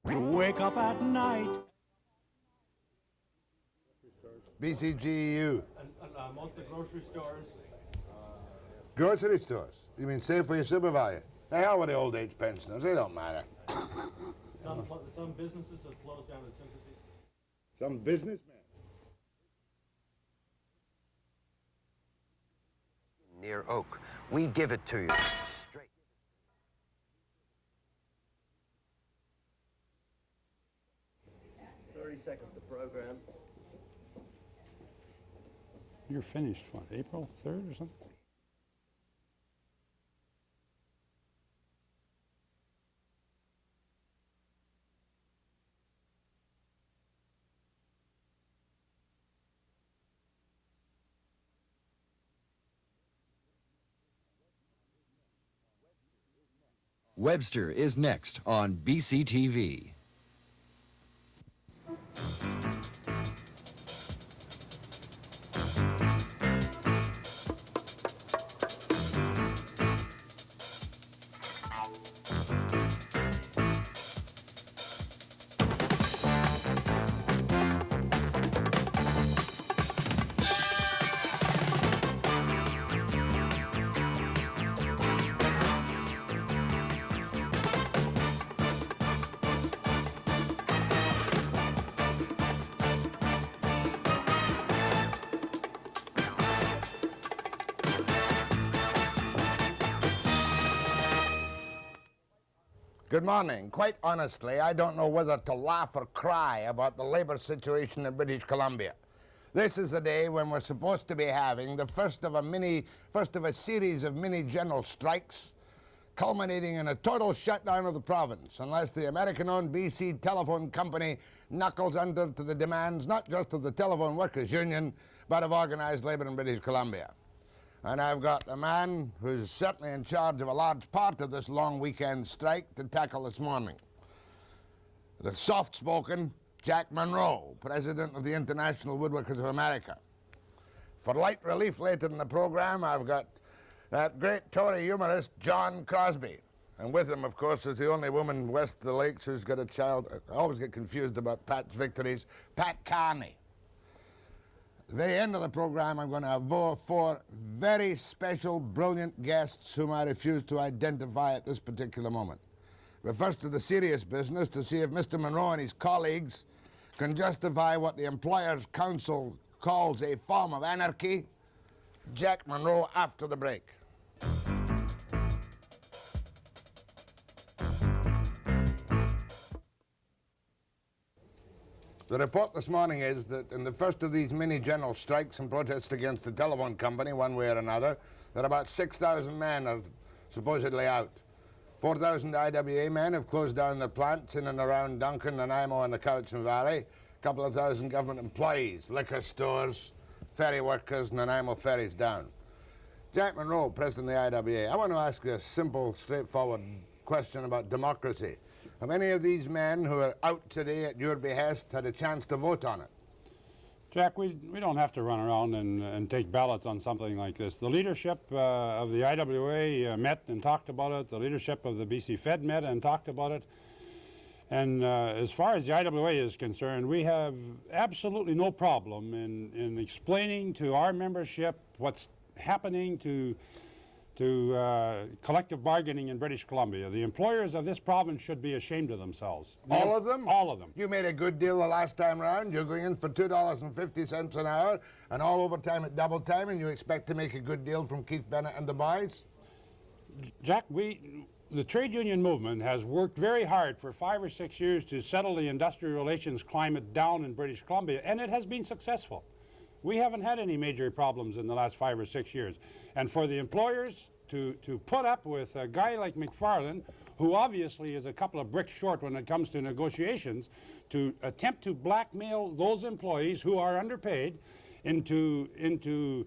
Wake up at night. BCGEU. And most of the grocery stores. Grocery stores? You mean Safeway Supervalue? Hey, hell with the old age pensioners, they don't matter. Some businesses have closed down in sympathy. Some businessman. Near Oak. We give it to you straight. Seconds to program. You're finished, what, April 3rd or something? Webster is next on BC TV. Good morning. Quite honestly, I don't know whether to laugh or cry about the labour situation in British Columbia. This is the day when we're supposed to be having the first of a series of mini general strikes, culminating in a total shutdown of the province, unless the American-owned BC Telephone Company knuckles under to the demands not just of the Telephone Workers' Union, but of organised labour in British Columbia. And I've got a man who's certainly in charge of a large part of this long weekend strike to tackle this morning. The soft-spoken Jack Munro, president of the International Woodworkers of America. For light relief later in the program, I've got that great Tory humorist, John Crosby. And with him, of course, is the only woman west of the lakes who's got a child. I always get confused about Pat's victories, Pat Carney. At the end of the program, I'm going to have four very special, brilliant guests whom I refuse to identify at this particular moment. But first to the serious business, to see if Mr. Munro and his colleagues can justify what the Employers' Council calls a form of anarchy. Jack Munro after the break. The report this morning is that in the first of these mini general strikes and protests against the telephone company, one way or another, that about 6,000 men are supposedly out. 4,000 IWA men have closed down their plants in and around Duncan, Nanaimo and the Cowichan Valley. A couple of thousand government employees, liquor stores, ferry workers, Nanaimo ferries down. Jack Munro, president of the IWA, I want to ask you a simple, straightforward question about democracy. Have any of these men who are out today at your behest had a chance to vote on it? Jack, we don't have to run around and take ballots on something like this. The leadership of the IWA met and talked about it. The leadership of the BC Fed met and talked about it. And as far as the IWA is concerned, we have absolutely no problem in explaining to our membership what's happening to collective bargaining in British Columbia. The employers of this province should be ashamed of themselves. All of them? All of them. You made a good deal the last time around. You're going in for $2.50 an hour and all overtime at double time, and you expect to make a good deal from Keith Bennett and the boys? Jack, the trade union movement has worked very hard for 5 or 6 years to settle the industrial relations climate down in British Columbia, and it has been successful. We haven't had any major problems in the last 5 or 6 years. And for the employers to put up with a guy like MacFarlane, who obviously is a couple of bricks short when it comes to negotiations, to attempt to blackmail those employees who are underpaid into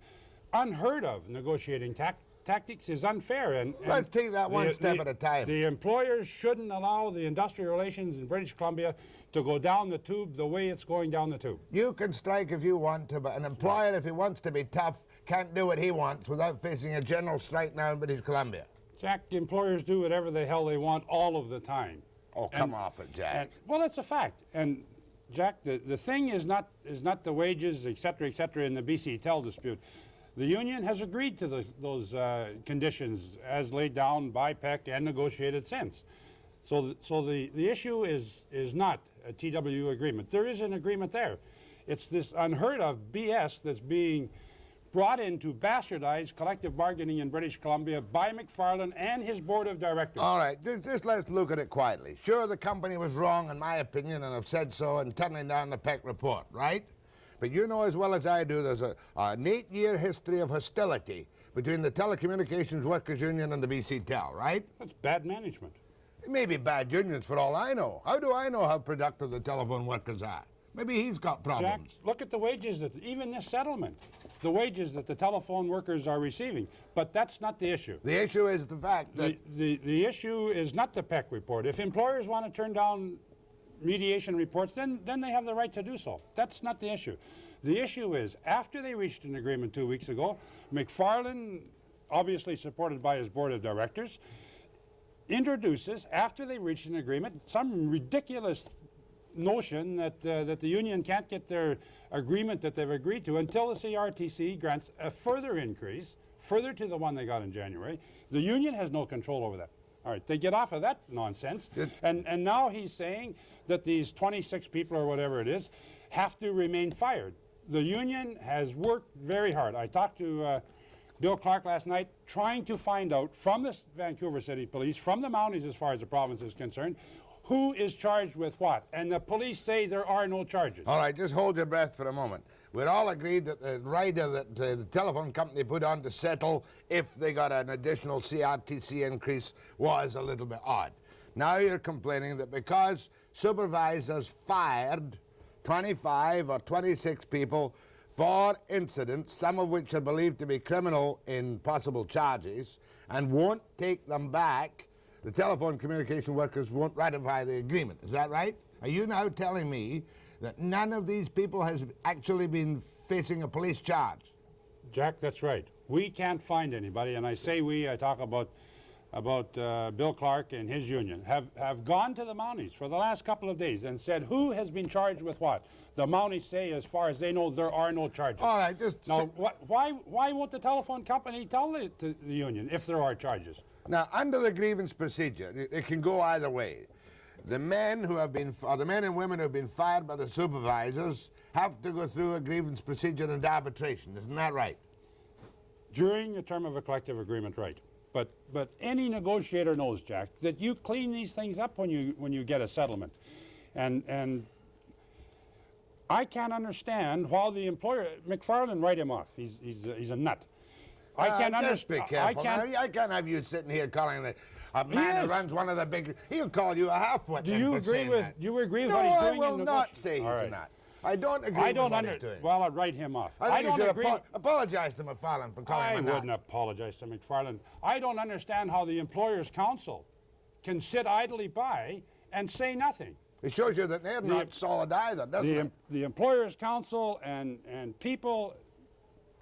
unheard of negotiating tactics is unfair. And let's take that one step at a time. The employers shouldn't allow the industrial relations in British Columbia to go down the tube the way it's going down the tube. You can strike if you want to, but an employer, if he wants to be tough, can't do what he wants without facing a general strike now in British Columbia. Jack, employers do whatever the hell they want all of the time. Oh, come off it, Jack. Well, it's a fact. And Jack, the thing is not the wages, et cetera, in the BC Tel dispute. The union has agreed to those conditions as laid down by PEC and negotiated since. So the issue is not a TWU agreement. There is an agreement there. It's this unheard of BS that's being brought in to bastardize collective bargaining in British Columbia by MacFarlane and his board of directors. All right, just let's look at it quietly. Sure, the company was wrong, in my opinion, and I've said so in turning down the PEC report, right? But you know as well as I do, there's an 8-year history of hostility between the Telecommunications Workers Union and the BC Tel, right? That's bad management. It may be bad unions for all I know. How do I know how productive the telephone workers are? Maybe he's got Jack, problems. look at the wages that, even this settlement, the wages that the telephone workers are receiving. But that's not the issue. The issue is the fact that... The issue is not the PEC report. If employers want to turn down mediation reports, then they have the right to do so. That's not the issue. The issue is, after they reached an agreement 2 weeks ago, MacFarlane, obviously supported by his board of directors, introduces, after they reached an agreement, some ridiculous notion that the union can't get their agreement that they've agreed to until the CRTC grants a further increase, further to the one they got in January. The union has no control over that. All right, they get off of that nonsense. And now he's saying that these 26 people or whatever it is have to remain fired. The union has worked very hard. I talked to Bill Clark last night, trying to find out from the Vancouver City Police, from the Mounties as far as the province is concerned, who is charged with what. And the police say there are no charges. All right, just hold your breath for a moment. We're all agreed that the rider that the telephone company put on to settle if they got an additional CRTC increase was a little bit odd. Now you're complaining that because supervisors fired 25 or 26 people for incidents, some of which are believed to be criminal in possible charges, and won't take them back, the telephone communication workers won't ratify the agreement. Is that right? Are you now telling me that none of these people has actually been facing a police charge? Jack, that's right. We can't find anybody, and I say we, I talk about Bill Clark and his union, have gone to the Mounties for the last couple of days and said who has been charged with what. The Mounties say, as far as they know, there are no charges. All right, just... Now, why won't the telephone company tell the union if there are charges? Now, under the grievance procedure, it can go either way. The men who have been, or the men and women who have been fired by the supervisors have to go through a grievance procedure and arbitration. Isn't that right? During the term of a collective agreement, right. But any negotiator knows, Jack, that you clean these things up when you get a settlement. And I can't understand why the employer, MacFarlane, write him off. He's a nut. I can't Just be careful. I can't have you sitting here calling a man who runs one of the big... He'll call you a half-wit. Do you agree with No, what he's doing? I will not say he's a nut. I don't agree with what he's doing. Well, I'll write him off. I think you should apologize to MacFarlane for calling him a nut. I wouldn't apologize to MacFarlane. I don't understand how the Employers' Council can sit idly by and say nothing. It shows you that they're not solid either, doesn't it? The Employers' Council and people,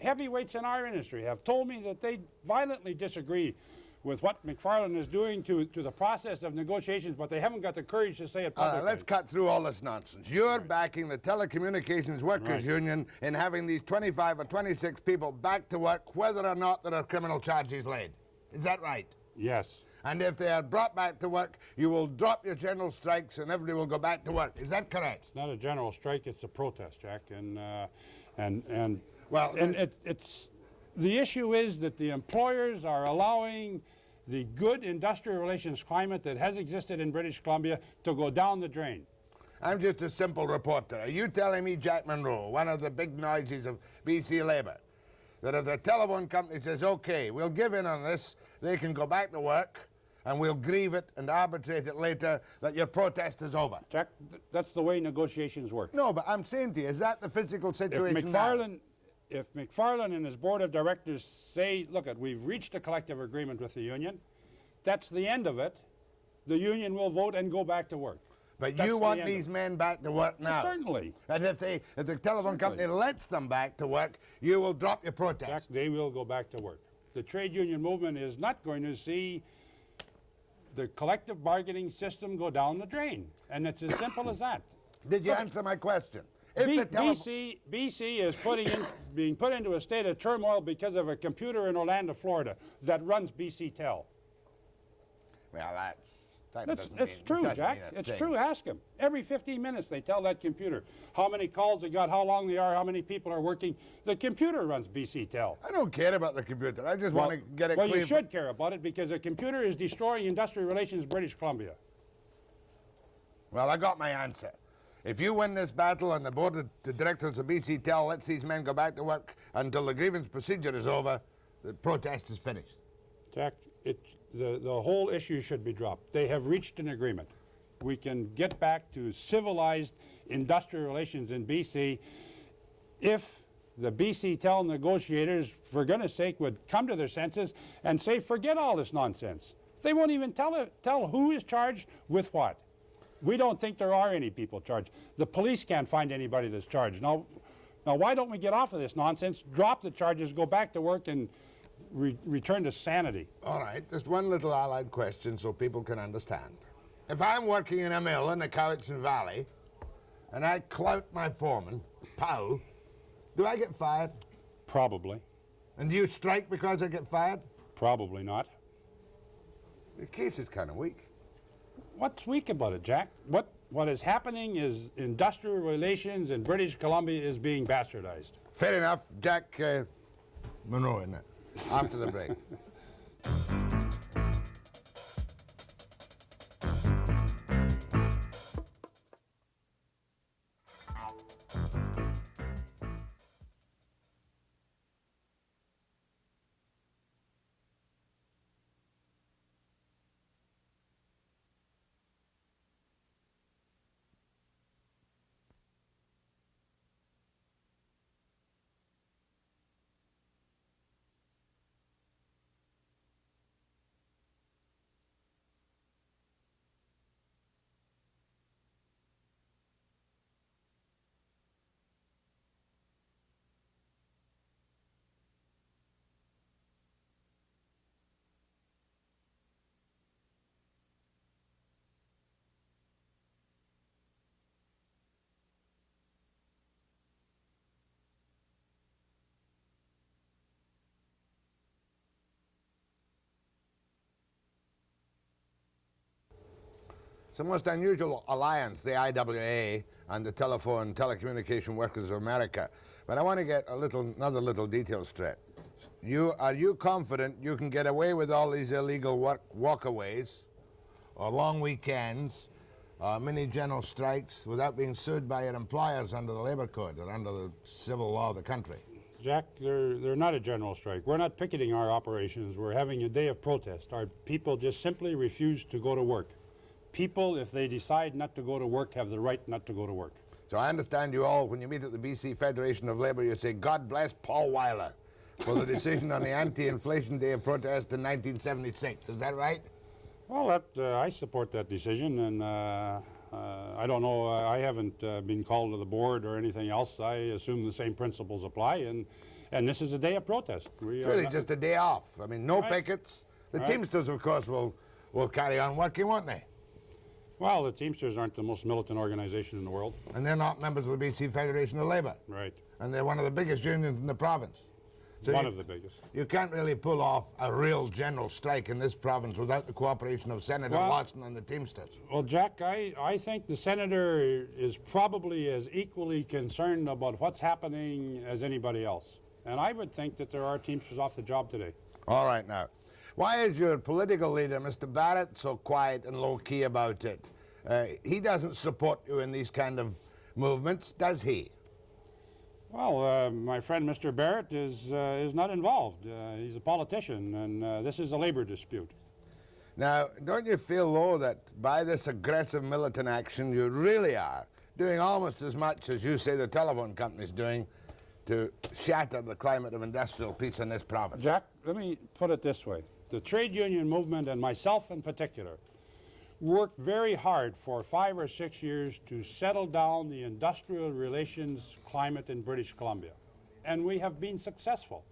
heavyweights in our industry, have told me that they violently disagree with what MacFarlane is doing to the process of negotiations, but they haven't got the courage to say it publicly. Let's cut through all this nonsense. You're backing the Telecommunications Workers Union in having these 25 or 26 people back to work, whether or not there are criminal charges laid. Is that right? Yes. And if they are brought back to work, you will drop your general strikes and everybody will go back to work. Is that correct? It's not a general strike, it's a protest, Jack. It's the issue is that the employers are allowing the good industrial relations climate that has existed in British Columbia to go down the drain. I'm just a simple reporter. Are you telling me, Jack Munro, one of the big noises of BC Labour, that if the telephone company says, okay, we'll give in on this, they can go back to work and we'll grieve it and arbitrate it later, that your protest is over? Jack, that's the way negotiations work. No, but I'm saying to you, is that the physical situation now? If MacFarlane and his board of directors say, look, we've reached a collective agreement with the union, that's the end of it. The union will vote and go back to work. But you want these men back to work now? Certainly. And if the telephone company lets them back to work, you will drop your protest? Jack, they will go back to work. The trade union movement is not going to see the collective bargaining system go down the drain. And it's as simple as that. Did you answer my question? If the BC is being put into a state of turmoil because of a computer in Orlando, Florida, that runs BC Tel. Well, It's true, Jack. It's true. Ask them. Every 15 minutes they tell that computer how many calls they got, how long they are, how many people are working. The computer runs BC Tel. I don't care about the computer. I just want to get it clear. Well, you should care about it because the computer is destroying industrial relations in British Columbia. Well, I got my answer. If you win this battle and the board of the directors of BC Tel lets these men go back to work until the grievance procedure is over, the protest is finished. Jack, the whole issue should be dropped. They have reached an agreement. We can get back to civilized industrial relations in BC if the BC Tel negotiators, for goodness sake, would come to their senses and say, forget all this nonsense. They won't even tell who is charged with what. We don't think there are any people charged. The police can't find anybody that's charged. Now why don't we get off of this nonsense, drop the charges, go back to work, and return to sanity? All right, just one little allied question so people can understand. If I'm working in a mill in the Cowichan Valley and I clout my foreman, pow, do I get fired? Probably. And do you strike because I get fired? Probably not. The case is kind of weak. What's weak about it, Jack? What is happening is industrial relations in British Columbia is being bastardized. Fair enough. Jack Munro, isn't it? After the break. It's a most unusual alliance, the IWA and the Telephone Telecommunication Workers of America. But I want to get another little detail straight. Are you confident you can get away with all these illegal walkaways, or long weekends, or mini general strikes without being sued by your employers under the labor code or under the civil law of the country? Jack, they're not a general strike. We're not picketing our operations. We're having a day of protest. Our people just simply refuse to go to work. People, if they decide not to go to work, have the right not to go to work. So I understand you all, when you meet at the BC Federation of Labour, you say, God bless Paul Weiler for the decision on the anti-inflation day of protest in 1976. Is that right? Well, I support that decision, and I don't know, I haven't been called to the board or anything else. I assume the same principles apply, and this is a day of protest. It's really just a day off. I mean, no pickets. The Teamsters, of course, will carry on working, won't they? Well, the Teamsters aren't the most militant organization in the world. And they're not members of the BC Federation of Labour. Right. And they're one of the biggest unions in the province. So one of the biggest. You can't really pull off a real general strike in this province without the cooperation of Senator Lawson and the Teamsters. Well, Jack, I think the Senator is probably as equally concerned about what's happening as anybody else. And I would think that there are Teamsters off the job today. All right, now. Why is your political leader, Mr. Barrett, so quiet and low-key about it? He doesn't support you in these kind of movements, does he? Well, my friend Mr. Barrett is not involved. He's a politician, and this is a labor dispute. Now, don't you feel, though, that by this aggressive militant action, you really are doing almost as much as you say the telephone company's doing to shatter the climate of industrial peace in this province? Jack, let me put it this way. The trade union movement, and myself in particular, worked very hard for 5 or 6 years to settle down the industrial relations climate in British Columbia. And we have been successful.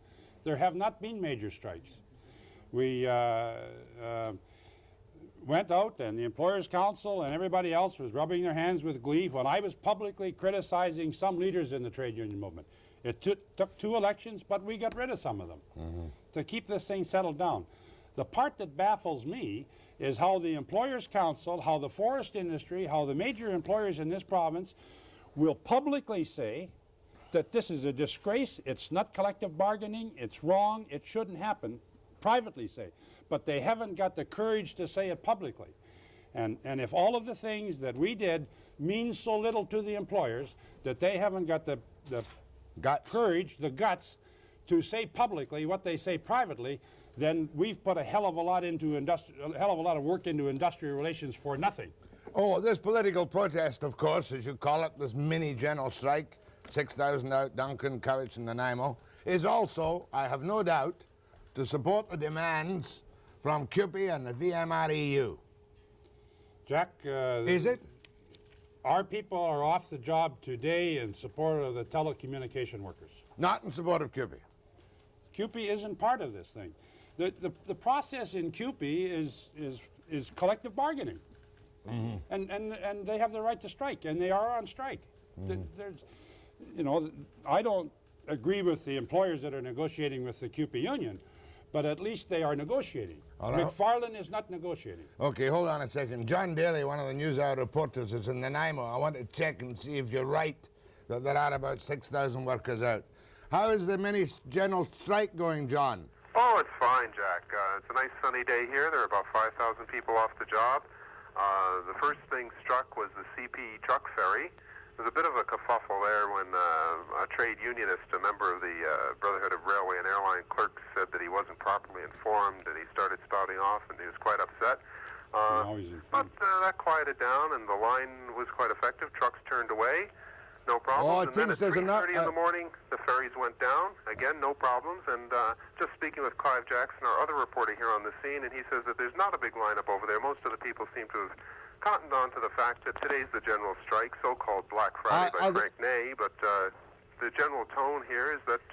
There have not been major strikes. We went out and the Employers' Council and everybody else was rubbing their hands with glee when I was publicly criticizing some leaders in the trade union movement. It took 2 elections, but we got rid of some of them to keep this thing settled down. The part that baffles me is how the Employers' Council, how the forest industry, how the major employers in this province will publicly say that this is a disgrace, it's not collective bargaining, it's wrong, it shouldn't happen, privately say. But they haven't got the courage to say it publicly. And if all of the things that we did mean so little to the employers that they haven't got the courage, the guts, to say publicly what they say privately, then we've put a hell of a lot of work into industrial relations for nothing. Oh, this political protest, of course, as you call it, this mini general strike, 6,000 out, Duncan, Cowicz and Nanaimo, is also, I have no doubt, to support the demands from CUPE and the VMREU. Jack, Is it? our people are off the job today in support of the telecommunication workers. Not in support of CUPE. CUPE isn't part of this thing. The process in CUPE is collective bargaining. And they have the right to strike, and they are on strike. There's, you know, I don't agree with the employers that are negotiating with the CUPE union, but at least they are negotiating. All right. MacFarlane is not negotiating. Okay, hold on a second. John Daly, one of the news hour reporters, is in Nanaimo. I want to check and see if you're right that there are about 6,000 workers out. How is the mini general strike going, John? Oh, it's fine, Jack. It's a nice sunny day here. There are about 5,000 people off the job. The first thing struck was the CP truck ferry. There was a bit of a kerfuffle there when a trade unionist, a member of the Brotherhood of Railway and Airline Clerks, said that he wasn't properly informed, and he started spouting off, and he was quite upset. But that quieted down, and the line was quite effective. Trucks turned away, no problems. Oh, and then at 3:30 in the morning, the ferries went down. Again, no problems. And just speaking with Clive Jackson, our other reporter here on the scene, and he says that there's not a big lineup over there. Most of the people seem to have cottoned on to the fact that today's the general strike, so-called Black Friday by Frank Ney, but the general tone here is that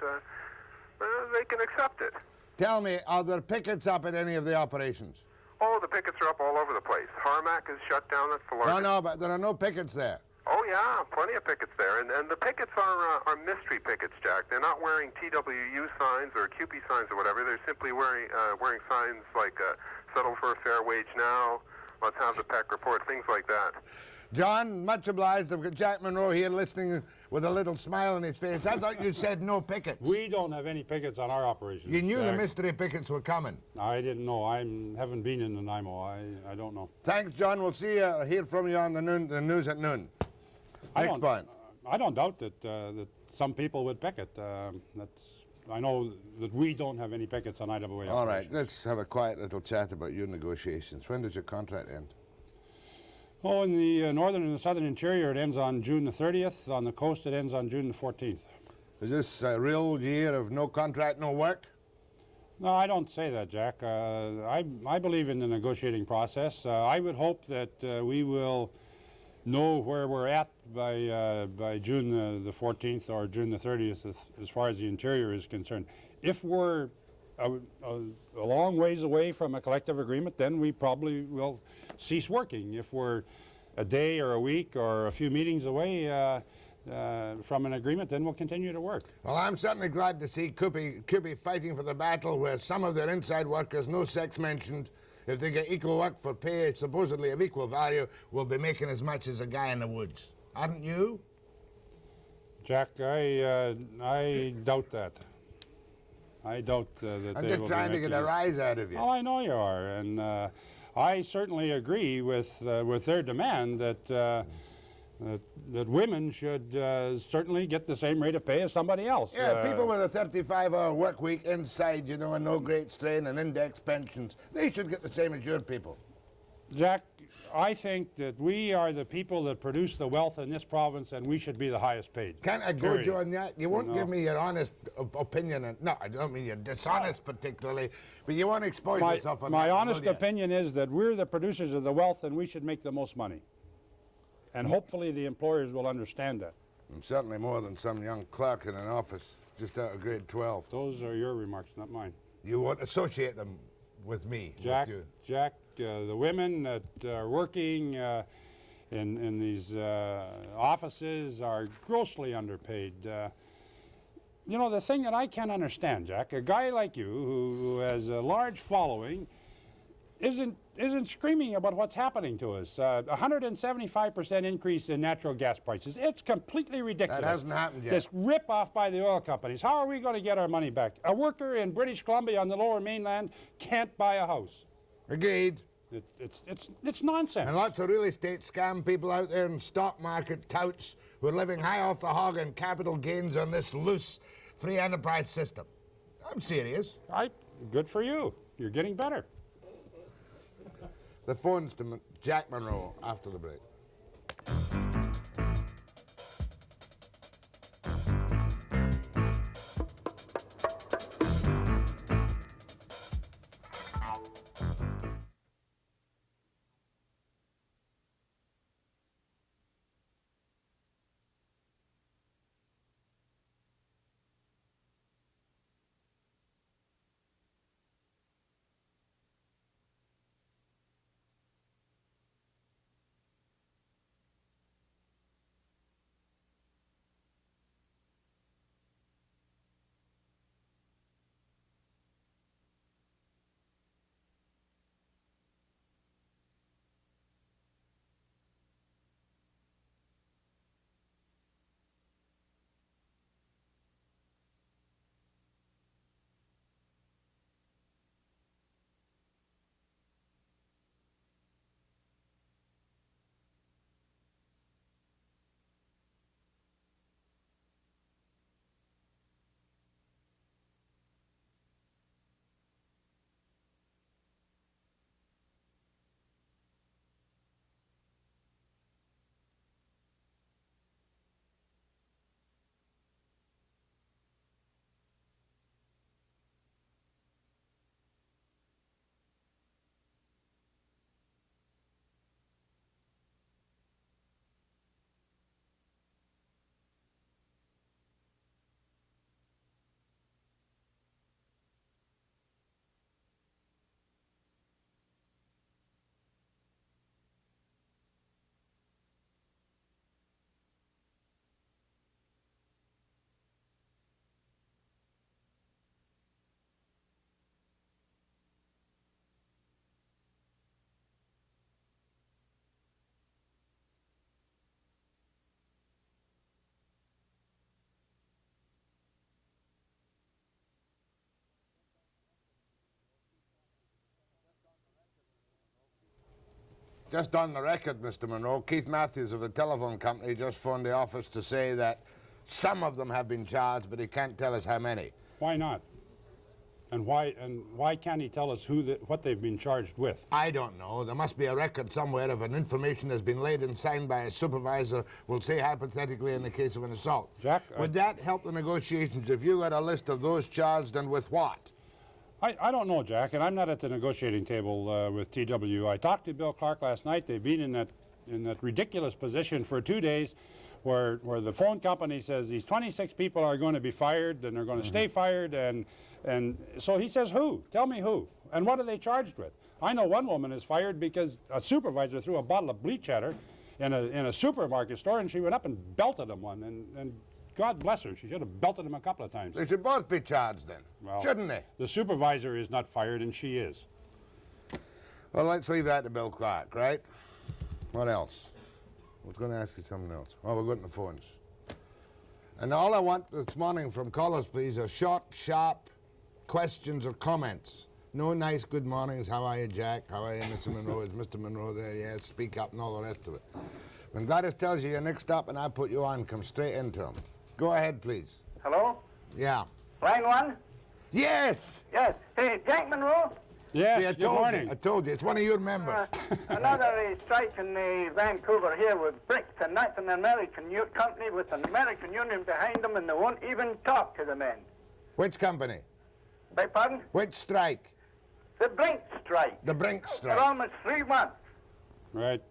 they can accept it. Tell me, are there pickets up at any of the operations? Oh, the pickets are up all over the place. Harmac is shut down. That's the largest. No, but there are no pickets there. Oh, yeah, plenty of pickets there. And the pickets are mystery pickets, Jack. They're not wearing TWU signs or CUPE signs or whatever. They're simply wearing signs like settle for a fair wage now, let's have the PEC report, things like that. John, much obliged. I've got Jack Munro here listening with a little smile on his face. I thought you said no pickets. We don't have any pickets on our operations. You knew Jack. the mystery pickets were coming. I didn't know. I haven't been in Nanaimo. I don't know. Thanks, John. We'll see you, hear from you on the news at noon. Next point. I don't doubt that that some people would picket. I know that we don't have any pickets on IWA. All right, let's have a quiet little chat about your negotiations. When does your contract end? Oh, in the northern and the southern interior, it ends on June the 30th. On the coast, it ends on June the 14th. Is this a real year of no contract, no work? No, I don't say that, Jack. I believe in the negotiating process. I would hope that we will know where we're at by June the 14th or June the 30th as far as the interior is concerned. If we're a long ways away from a collective agreement, then we probably will cease working. If we're a day or a week or a few meetings away from an agreement, then we'll continue to work. Well, I'm certainly glad to see CUPE fighting for the battle where some of their inside workers, no sex mentioned, if they get equal work for pay supposedly of equal value, will be making as much as a guy in the woods. Aren't you? Jack, I doubt that. I doubt that I'm they just will trying be to get making a rise out of you. Oh, I know you are, and I certainly agree with their demand that women should certainly get the same rate of pay as somebody else. Yeah, people with a 35-hour work week inside, you know, and no great strain and index pensions, they should get the same as your people. Jack, I think that we are the people that produce the wealth in this province, and we should be the highest paid. Can't I go Period. you on that? You won't give me your honest opinion. And, no, I don't mean you're dishonest particularly, but you won't expose yourself on my that, honest will ya? opinion is that we're the producers of the wealth, and we should make the most money. And hopefully the employers will understand that. And certainly more than some young clerk in an office just out of grade 12. Those are your remarks, not mine. You won't associate them with me, Jack, with you. Jack, the women that are working in these offices are grossly underpaid. You know, the thing that I can't understand, Jack, a guy like you who has a large following isn't screaming about what's happening to us. 175% increase in natural gas prices. It's completely ridiculous. That hasn't happened yet. This rip-off by the oil companies. How are we going to get our money back? A worker in British Columbia on the Lower Mainland can't buy a house. Agreed. It's nonsense. And lots of real estate scam people out there and stock market touts who are living high off the hog and capital gains on this loose free enterprise system. I'm serious. Good for you. You're getting better. The phone's to Jack Munro after the break. Just on the record, Mr. Munro, Keith Matthews of the telephone company just phoned the office to say that some of them have been charged, but he can't tell us how many. Why not? And why can't he tell us what they've been charged with? I don't know. There must be a record somewhere of an information that's been laid and signed by a supervisor, we'll say hypothetically in the case of an assault. Jack, would that help the negotiations if you got a list of those charged and with what? I don't know, Jack, and I'm not at the negotiating table with TW. I talked to Bill Clark last night. They've been in that ridiculous position for 2 days where the phone company says these 26 people are going to be fired and they're going to stay fired, and so he says, who? Tell me who. And what are they charged with? I know one woman is fired because a supervisor threw a bottle of bleach at her in a supermarket store, and she went up and belted him one, and God bless her, she should have belted him a couple of times. They should both be charged then, Well, shouldn't they? The supervisor is not fired, and she is. Well, let's leave that to Bill Clark, right? What else? I was going to ask you something else. Oh, we're going to the phones. And all I want this morning from callers, please, are short, sharp questions or comments. No nice good mornings. How are you, Jack? How are you, Mr. Munro? Is Mr. Munro there? Yes, speak up and all the rest of it. When Gladys tells you you're next up and I put you on, come straight into him. Go ahead, please. Hello? Yeah. Line one? Yes! Yes. Hey, Jack Munro? Yes, See, I good told morning. you. I told you. It's one of your members. Another strike in Vancouver here with bricks, and that's an American company with an American union behind them, and they won't even talk to the men. Which company? Beg pardon? Which strike? The Brink strike. The Brink For strike. almost 3 months. Right.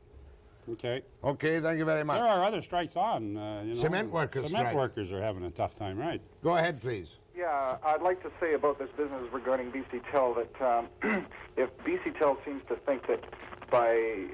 Okay. Okay, thank you very much. There are other strikes on. Cement workers Cement strike. workers are having a tough time, right? Go ahead, please. Yeah, I'd like to say about this business regarding BC Tel that if BC Tel seems to think that by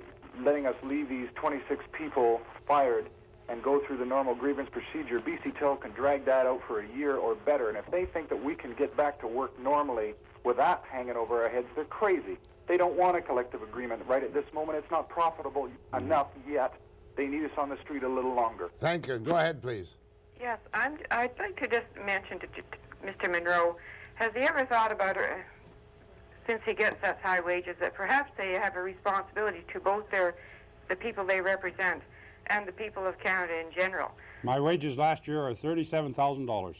letting us leave these 26 people fired and go through the normal grievance procedure, BC Tel can drag that out for a year or better. And if they think that we can get back to work normally with that hanging over our heads, they're crazy. They don't want a collective agreement right at this moment. It's not profitable enough yet. They need us on the street a little longer. Thank you. Go ahead, please. Yes, I'd like to just mention to Mr. Munro, has he ever thought about, since he gets such high wages, that perhaps they have a responsibility to both the people they represent and the people of Canada in general? My wages last year are $37,000.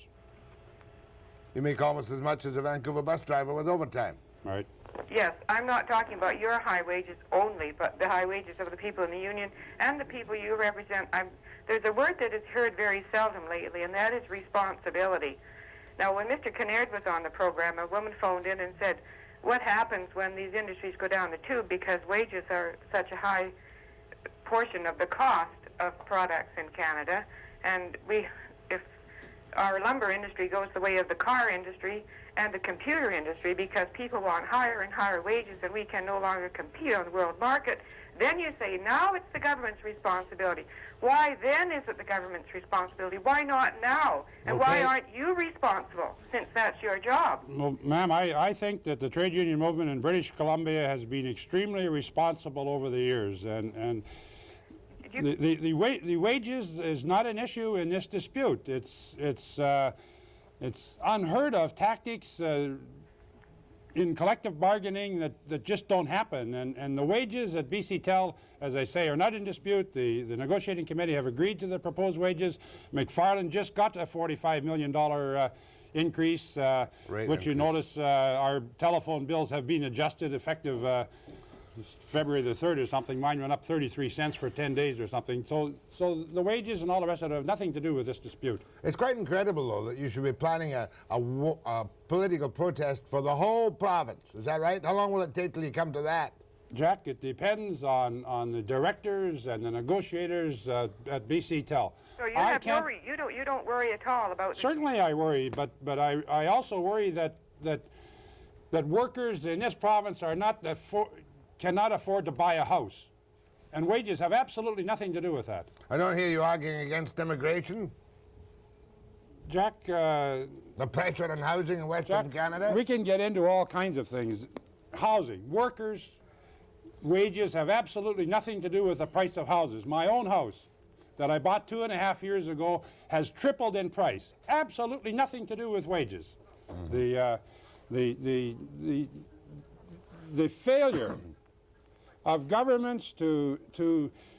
You make almost as much as a Vancouver bus driver with overtime. Right. Yes, I'm not talking about your high wages only, but the high wages of the people in the union and the people you represent. There's a word that is heard very seldom lately, and that is responsibility. Now, when Mr. Kinnaird was on the program, a woman phoned in and said, what happens when these industries go down the tube because wages are such a high portion of the cost of products in Canada, and if our lumber industry goes the way of the car industry and the computer industry because people want higher and higher wages and we can no longer compete on the world market, then you say, now it's the government's responsibility. Why then is it the government's responsibility? Why not now? And why aren't you responsible, since that's your job? Well, ma'am, I think that the trade union movement in British Columbia has been extremely responsible over the years, and the wages is not an issue in this dispute. It's unheard of tactics in collective bargaining that just don't happen, and the wages at BC Tel, as I say, are not in dispute. The negotiating committee have agreed to the proposed wages. MacFarlane just got a $45 million increase, which you notice our telephone bills have been adjusted effective February the 3rd or something. Mine went up 33 cents for 10 days or something. So the wages and all the rest of it have nothing to do with this dispute. It's quite incredible, though, that you should be planning a political protest for the whole province. Is that right? How long will it take till you come to that? Jack, it depends on the directors and the negotiators at BC Tel. So you have worry. You don't worry at all about. Certainly, I worry, but I also worry that workers in this province are cannot afford to buy a house, and wages have absolutely nothing to do with that. I don't hear you arguing against immigration. Jack, the pressure on housing in Western Canada. We can get into all kinds of things. Housing, workers, wages have absolutely nothing to do with the price of houses. My own house that I bought 2.5 years ago has tripled in price. Absolutely nothing to do with wages. The failure of governments to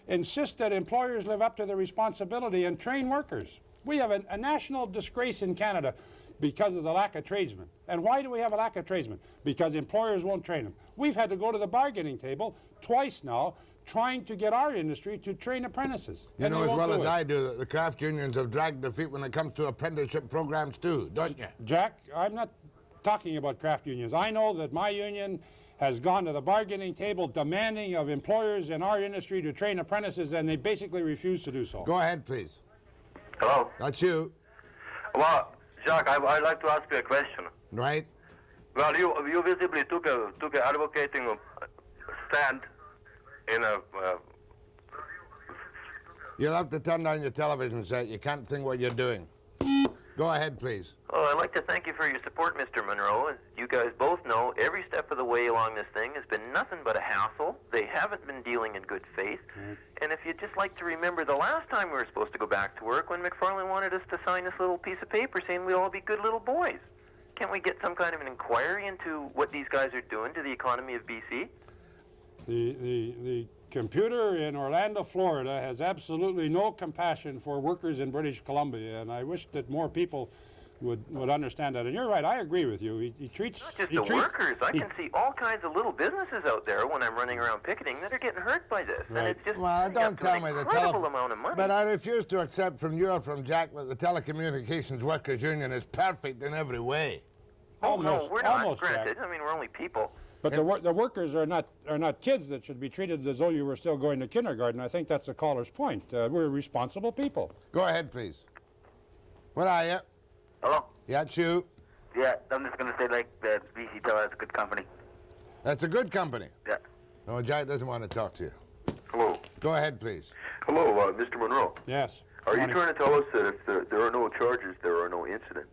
insist that employers live up to their responsibility and train workers. We have a national disgrace in Canada because of the lack of tradesmen. And why do we have a lack of tradesmen? Because employers won't train them. We've had to go to the bargaining table twice now trying to get our industry to train apprentices. You know as well as I do that the craft unions have dragged their feet when it comes to apprenticeship programs too, don't you? Jack, I'm not talking about craft unions. I know that my union has gone to the bargaining table demanding of employers in our industry to train apprentices, and they basically refuse to do so. Go ahead, please. Hello? That's you. Well, Jacques, I'd like to ask you a question. Right. Well, you visibly took a advocating stand in a... You'll have to turn down your television set. You can't think what you're doing. Go ahead, please. Oh, I'd like to thank you for your support, Mr. Munro. As you guys both know, every step of the way along this thing has been nothing but a hassle. They haven't been dealing in good faith. And if you'd just like to remember the last time we were supposed to go back to work, when MacFarlane wanted us to sign this little piece of paper saying we'd all be good little boys. Can't we get some kind of an inquiry into what these guys are doing to the economy of BC? The computer in Orlando, Florida has absolutely no compassion for workers in British Columbia, and I wish that more people would understand that. And you're right, I agree with you. He treats... Not just the workers. I can see all kinds of little businesses out there when I'm running around picketing that are getting hurt by this. Right. And it's just well, don't tell me the incredible amount of money. But I refuse to accept from you or from Jack that the Telecommunications Workers Union is perfect in every way. No, we're not, almost, granted. Jack. I mean, we're only people. But the workers are not kids that should be treated as though you were still going to kindergarten. I think that's the caller's point. We're responsible people. Go ahead, please. What are you? Hello? Yeah, it's you. Yeah, I'm just going to say, like, that BC Tel is a good company. That's a good company. Yeah. No, Jack doesn't want to talk to you. Hello. Go ahead, please. Hello, Mr. Monroe. Yes. Are you Morning. trying to tell us that if there are no charges, there are no incidents?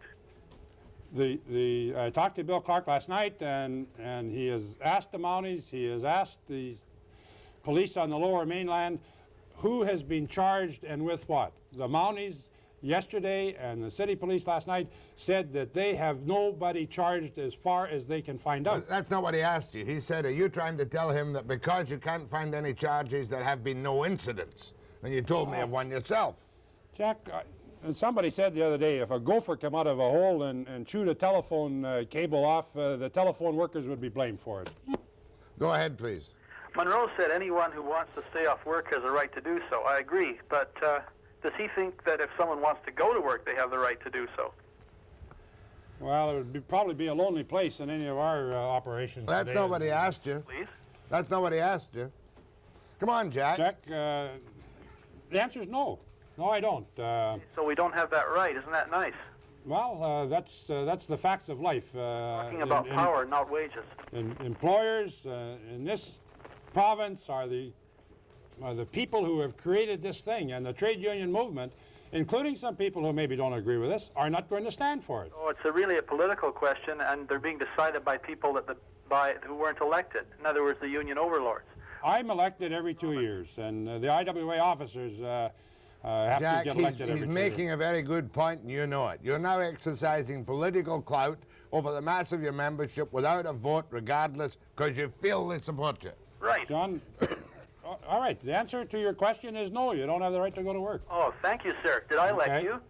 I talked to Bill Clark last night, and he has asked the Mounties, he has asked the police on the Lower Mainland who has been charged and with what. The Mounties yesterday and the city police last night said that they have nobody charged as far as they can find out. That's not what he asked you. He said, are you trying to tell him that because you can't find any charges, there have been no incidents? And you told me of one yourself. Jack, somebody said the other day, if a gopher came out of a hole and chewed a telephone cable off, the telephone workers would be blamed for it. Go ahead, please. Monroe said anyone who wants to stay off work has a right to do so. I agree, but does he think that if someone wants to go to work, they have the right to do so? Well, it would probably be a lonely place in any of our operations. That's today. not what he asked you. Please? That's not what he asked you. Come on, Jack. Jack, the answer is no. No, I don't. So we don't have that right. Isn't that nice? Well, that's the facts of life. Talking about power, not wages. Employers in this province are the people who have created this thing, and the trade union movement, including some people who maybe don't agree with us, are not going to stand for it. Oh, it's really a political question, and they're being decided by people who weren't elected. In other words, the union overlords. I'm elected every 2 years, and the IWA officers have Jack, to get elected every 2 he's years. making a very good point, and you know it. You're now exercising political clout over the mass of your membership without a vote, regardless, because you feel they support you. Right. John, all right, the answer to your question is no, you don't have the right to go to work. Oh, thank you, sir. Did I elect you?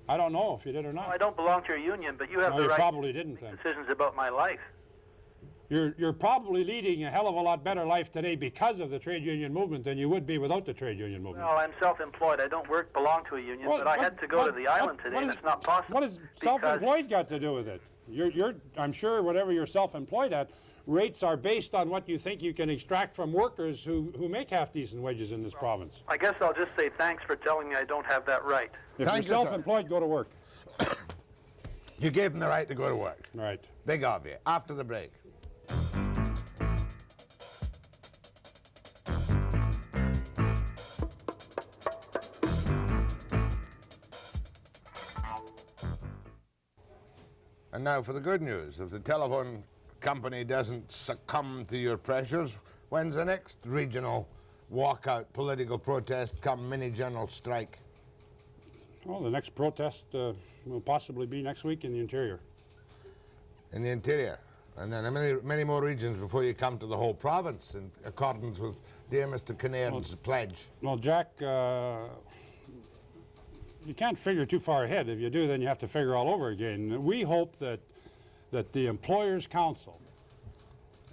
I don't know if you did or not. Well, I don't belong to your union, but you have No, the you right probably to didn't make then. decisions about my life. You're probably leading a hell of a lot better life today because of the trade union movement than you would be without the trade union movement. Well, I'm self-employed. I don't belong to a union, but I had to go to the island today, and it's not possible. What has self-employed got to do with it? I'm sure whatever you're self-employed at, rates are based on what you think you can extract from workers who make half-decent wages in this province. I guess I'll just say thanks for telling me I don't have that right. If you're self-employed, go to work. You gave him the right to go to work. Right. Big of you. After the break. And now for the good news. If the telephone company doesn't succumb to your pressures, when's the next regional walkout, political protest, come mini-general strike? Well, the next protest will possibly be next week in the interior. In the interior? And then many more regions before you come to the whole province in accordance with dear Mr. Kinnairn's pledge. Well, Jack, you can't figure too far ahead. If you do, then you have to figure all over again. We hope that the Employers' Council,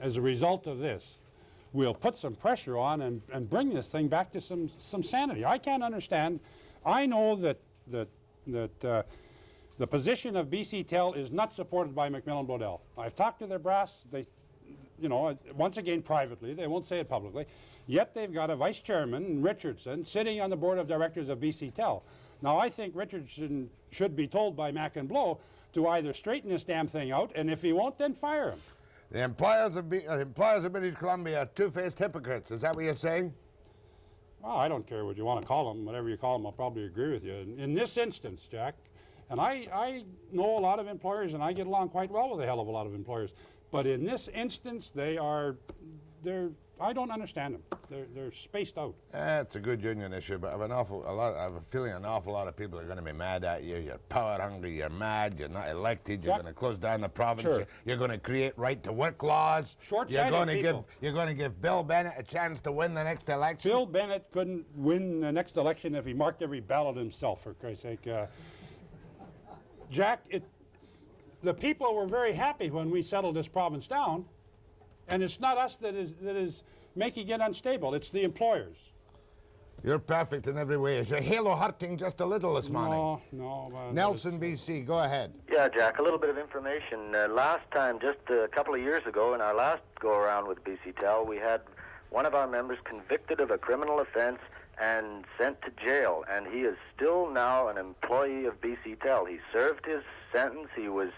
as a result of this, will put some pressure on and bring this thing back to some sanity. I can't understand. I know that the position of BC Tel is not supported by Macmillan Bloedel. I've talked to their brass. They, once again privately, they won't say it publicly, yet they've got a vice chairman, Richardson, sitting on the board of directors of BC Tel. Now, I think Richardson should be told by Mac and Blow to either straighten this damn thing out, and if he won't, then fire him. The employers of British Columbia are two-faced hypocrites. Is that what you're saying? Well, I don't care what you want to call them. Whatever you call them, I'll probably agree with you. In this instance, Jack, and I know a lot of employers, and I get along quite well with a hell of a lot of employers, but in this instance, I don't understand them. They're spaced out. It's a good union issue, but I have a feeling an awful lot of people are going to be mad at you. You're power hungry, you're mad, you're not elected, you're going to close down the province, Sure. You're going to create right-to-work laws. Short-sighted people. You're going to give Bill Bennett a chance to win the next election. Bill Bennett couldn't win the next election if he marked every ballot himself, for Christ's sake. Jack, the people were very happy when we settled this province down, and it's not us that is making it unstable. It's the employers. You're perfect in every way. Is your halo hurting just a little this morning? No. Nelson, BC, go ahead. Yeah, Jack, a little bit of information. Last time, just a couple of years ago, in our last go-around with BC Tel, we had one of our members convicted of a criminal offense and sent to jail, and he is still now an employee of BC Tel. He served his sentence. He was,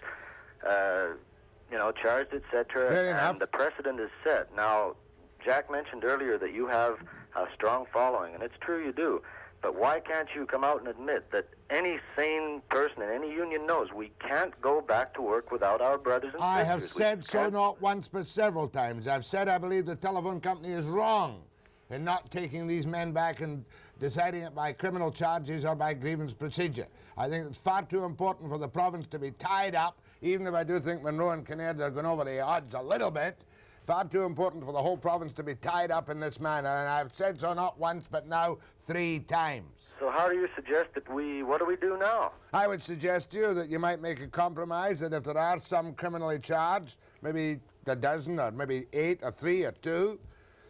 charged, etc. Fair enough. And the precedent is set. Now, Jack mentioned earlier that you have a strong following, and it's true you do. But why can't you come out and admit that any sane person in any union knows we can't go back to work without our brothers and I sisters? have We said so can't- not once but several times. I've said I believe the telephone company is wrong in not taking these men back and deciding it by criminal charges or by grievance procedure. I think it's far too important for the province to be tied up, even if I do think Munro and Kinnaird are going over the odds a little bit. Far too important for the whole province to be tied up in this manner, and I've said so not once but now 3 times. So how do you suggest that what do we do now? I would suggest to you that you might make a compromise that if there are some criminally charged, maybe a dozen or maybe 8 or 3 or 2,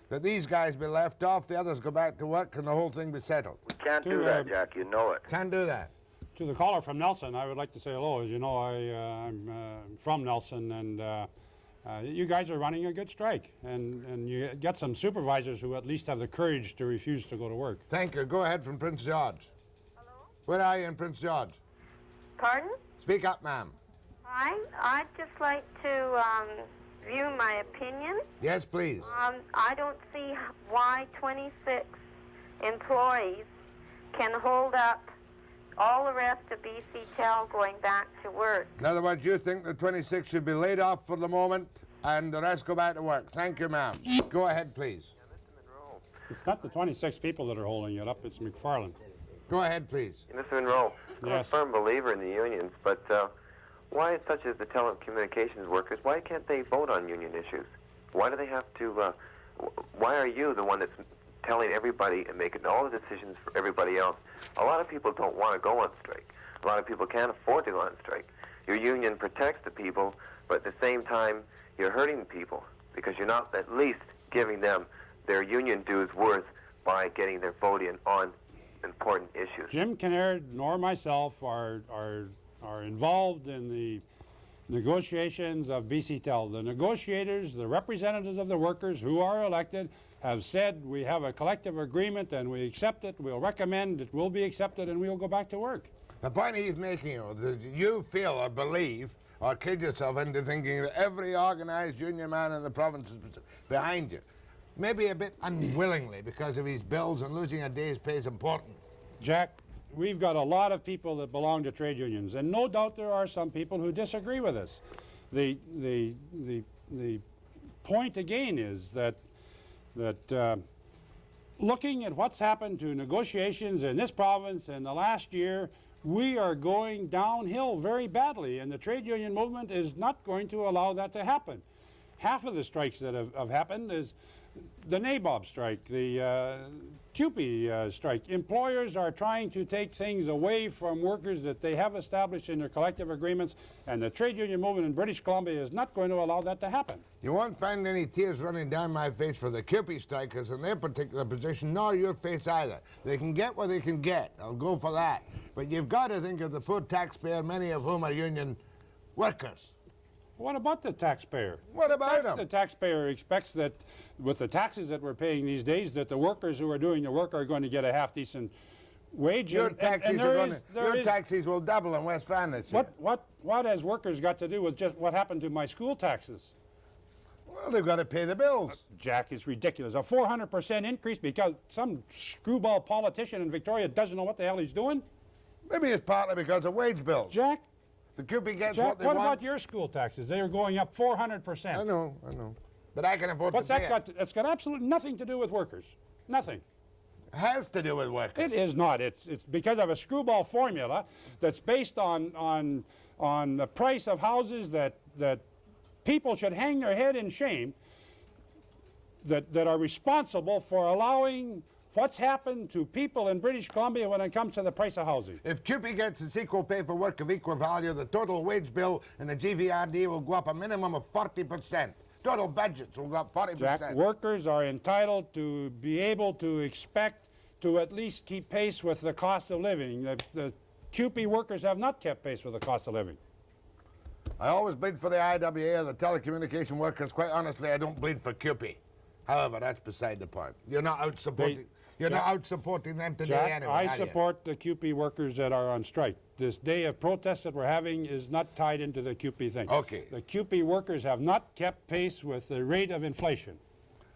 that these guys be left off, the others go back to work, and the whole thing be settled. We can't do that, Jack. You know it. Can't do that. To the caller from Nelson, I would like to say hello. As you know, I'm from Nelson, and you guys are running a good strike, and you get some supervisors who at least have the courage to refuse to go to work. Thank you. Go ahead from Prince George. Hello? Where are you in Prince George? Pardon? Speak up, ma'am. Hi. I'd just like to view my opinion. Yes, please. I don't see why 26 employees can hold up all the rest of BC Tel going back to work. In other words, you think the 26 should be laid off for the moment and the rest go back to work. Thank you, ma'am. Go ahead, please. It's not the 26 people that are holding it up, it's MacFarlane. Go ahead, please. Mr. Munro, I'm a Yes. firm believer in the unions, but why, such as the telecommunications workers, why can't they vote on union issues? Why do they have to, why are you the one that's telling everybody and making all the decisions for everybody else? A lot of people don't want to go on strike. A lot of people can't afford to go on strike. Your union protects the people, but at the same time, you're hurting the people because you're not at least giving them their union dues worth by getting their vote in on important issues. Jim Kinnaird nor myself are involved in the negotiations of BC Tel. The negotiators, the representatives of the workers who are elected, have said we have a collective agreement and we accept it, we'll recommend it will be accepted, and we'll go back to work. The point he's making, that you feel or believe or kid yourself into thinking that every organized union man in the province is behind you. Maybe a bit unwillingly because of his bills, and losing a day's pay is important. Jack, we've got a lot of people that belong to trade unions, and no doubt there are some people who disagree with us. The point again is that looking at what's happened to negotiations in this province in the last year, we are going downhill very badly, and the trade union movement is not going to allow that to happen. Half of the strikes that have happened is the NABOB strike, the CUPE strike. Employers are trying to take things away from workers that they have established in their collective agreements, and the trade union movement in British Columbia is not going to allow that to happen. You won't find any tears running down my face for the CUPE strikers in their particular position, nor your face either. They can get what they can get. I'll go for that. But you've got to think of the poor taxpayer, many of whom are union workers. What about the taxpayer? What about him? The taxpayer expects that with the taxes that we're paying these days, that the workers who are doing the work are going to get a half-decent wage. Your taxes will double in West Van this year. What has workers got to do with just what happened to my school taxes? Well, they've got to pay the bills. Jack, is ridiculous. A 400% increase because some screwball politician in Victoria doesn't know what the hell he's doing? Maybe it's partly because of wage bills. Jack? The CUPE gets Jack, what they what want. about your school taxes? They are going up 400%. I know. But I can afford to pay it. It's got absolutely nothing to do with workers. Nothing. It has to do with workers. It is not. It's because of a screwball formula that's based on the price of houses that people should hang their head in shame that are responsible for allowing what's happened to people in British Columbia when it comes to the price of housing. If CUPE gets its equal pay for work of equal value, the total wage bill in the GVRD will go up a minimum of 40%. Total budgets will go up 40%. Jack, workers are entitled to be able to expect to at least keep pace with the cost of living. The CUPE workers have not kept pace with the cost of living. I always bleed for the IWA or the telecommunication workers. Quite honestly, I don't bleed for CUPE. However, that's beside the point. You're not out supporting. You're not out supporting them today Jack, anyway, I are you? support the CUPE workers that are on strike. This day of protest that we're having is not tied into the CUPE thing. Okay. The CUPE workers have not kept pace with the rate of inflation.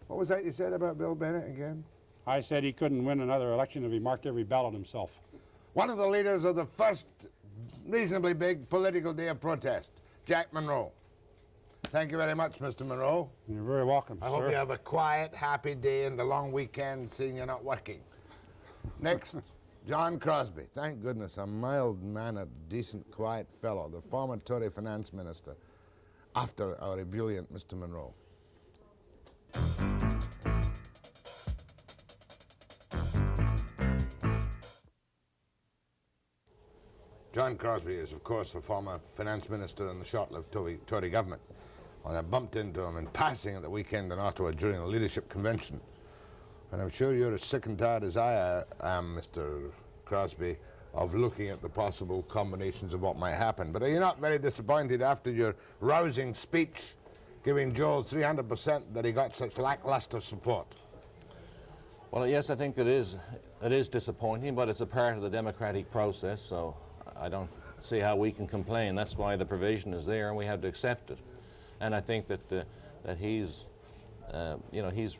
What was that you said about Bill Bennett again? I said he couldn't win another election if he marked every ballot himself. One of the leaders of the first reasonably big political day of protest, Jack Munro. Thank you very much, Mr. Munro. You're very welcome, I sir. hope you have a quiet, happy day and a long weekend seeing you're not working. Next, John Crosby. Thank goodness, a mild-mannered, decent, quiet fellow, the former Tory finance minister, after our ebullient Mr. Munro. John Crosby is, of course, a former finance minister in the short-lived Tory government. Well, I bumped into him in passing at the weekend in Ottawa during a leadership convention. And I'm sure you're as sick and tired as I am, Mr. Crosby, of looking at the possible combinations of what might happen. But are you not very disappointed after your rousing speech giving Joel 300% that he got such lackluster support? Well, yes, I think it is disappointing, but it's a part of the democratic process, so I don't see how we can complain. That's why the provision is there, and we have to accept it. And I think that he's, you know, he's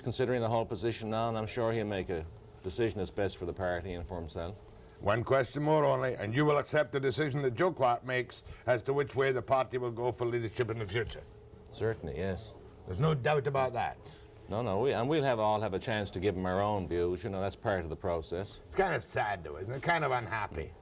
considering the whole position now, and I'm sure he'll make a decision that's best for the party and for himself. One question more only, and you will accept the decision that Joe Clark makes as to which way the party will go for leadership in the future. Certainly, yes. There's no doubt about that. No, we'll all have a chance to give him our own views. You know, that's part of the process. It's kind of sad, though, isn't it? Kind of unhappy.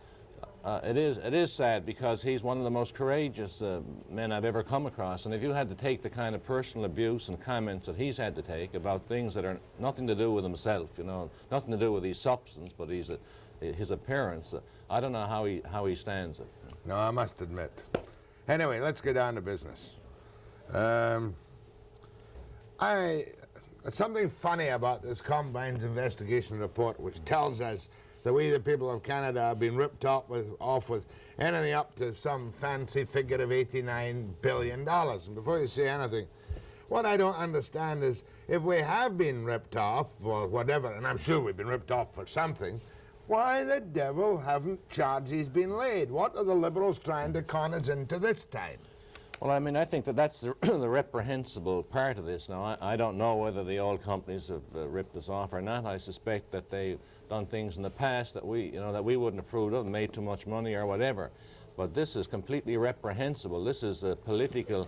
It is sad because he's one of the most courageous men I've ever come across. And if you had to take the kind of personal abuse and comments that he's had to take about things that are nothing to do with himself, you know, nothing to do with his substance, but his appearance, I don't know how he stands it. No, I must admit. Anyway, let's get down to business. Something funny about this Combine's investigation report, which tells us that we, the people of Canada, have been ripped off with anything up to some fancy figure of $89 billion. And before you say anything, what I don't understand is if we have been ripped off for whatever, and I'm sure we've been ripped off for something, why the devil haven't charges been laid? What are the Liberals trying to con us into this time? Well, I mean, I think that's the reprehensible part of this. Now, I don't know whether the oil companies have ripped us off or not. I suspect that they've done things in the past that we wouldn't approve of, made too much money or whatever. But this is completely reprehensible. This is political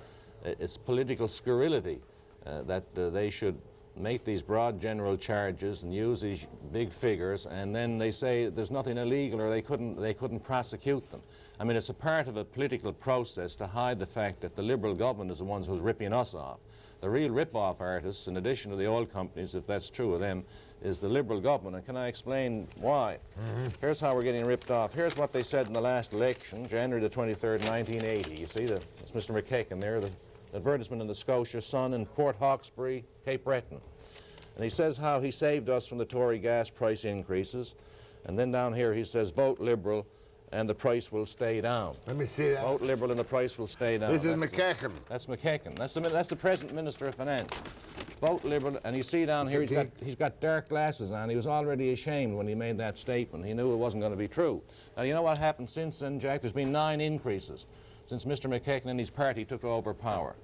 scurrility that they should make these broad general charges and use these big figures, and then they say there's nothing illegal or they couldn't prosecute them. I mean, it's a part of a political process to hide the fact that the Liberal government is the ones who's ripping us off. The real rip-off artists, in addition to the oil companies, if that's true of them, is the Liberal government. And can I explain why? Here's how we're getting ripped off. Here's what they said in the last election, January the 23rd, 1980. You see, it's Mr. McKechnie there, the advertisement in the Scotia Sun in Port Hawkesbury, Cape Breton. And he says how he saved us from the Tory gas price increases. And then down here he says, vote Liberal and the price will stay down. Let me see that. Vote Liberal and the price will stay down. This is McKechnie. That's McKechnie. That's the present Minister of Finance. Vote Liberal, and you see down here he's got dark glasses on. He was already ashamed when he made that statement. He knew it wasn't going to be true. Now, you know what happened since then, Jack? There's been 9 increases since Mr. McKechnie and his party took over power.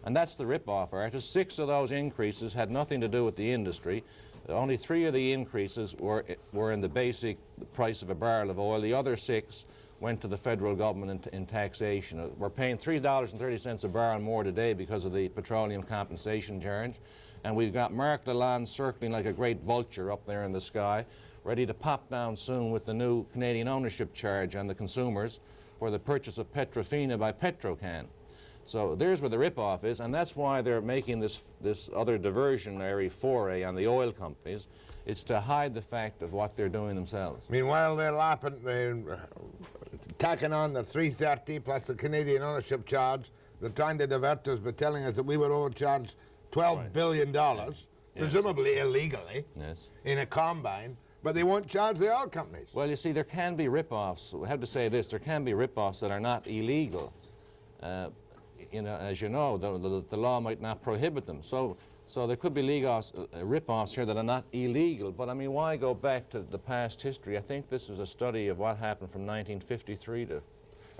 And that's the rip-off artist. 6 of those increases had nothing to do with the industry. Only 3 of the increases were in the basic price of a barrel of oil. The other 6 went to the federal government in taxation. We're paying $3.30 a barrel more today because of the petroleum compensation charge. And we've got Mark Lalonde circling like a great vulture up there in the sky, ready to pop down soon with the new Canadian ownership charge on the consumers for the purchase of Petrofina by Petrocan. So there's where the rip-off is, and that's why they're making this other diversionary foray on the oil companies. It's to hide the fact of what they're doing themselves. Meanwhile, they're tacking on the $3.30 plus the Canadian ownership charge. They're trying to divert us by telling us that we were overcharged $12 billion, presumably illegally, in a combine. But they won't charge the oil companies. Well, you see, there can be rip-offs. We have to say this. There can be rip-offs that are not illegal. as you know, the law might not prohibit them. So there could be rip-offs here that are not illegal. But I mean, why go back to the past history? I think this is a study of what happened from 1953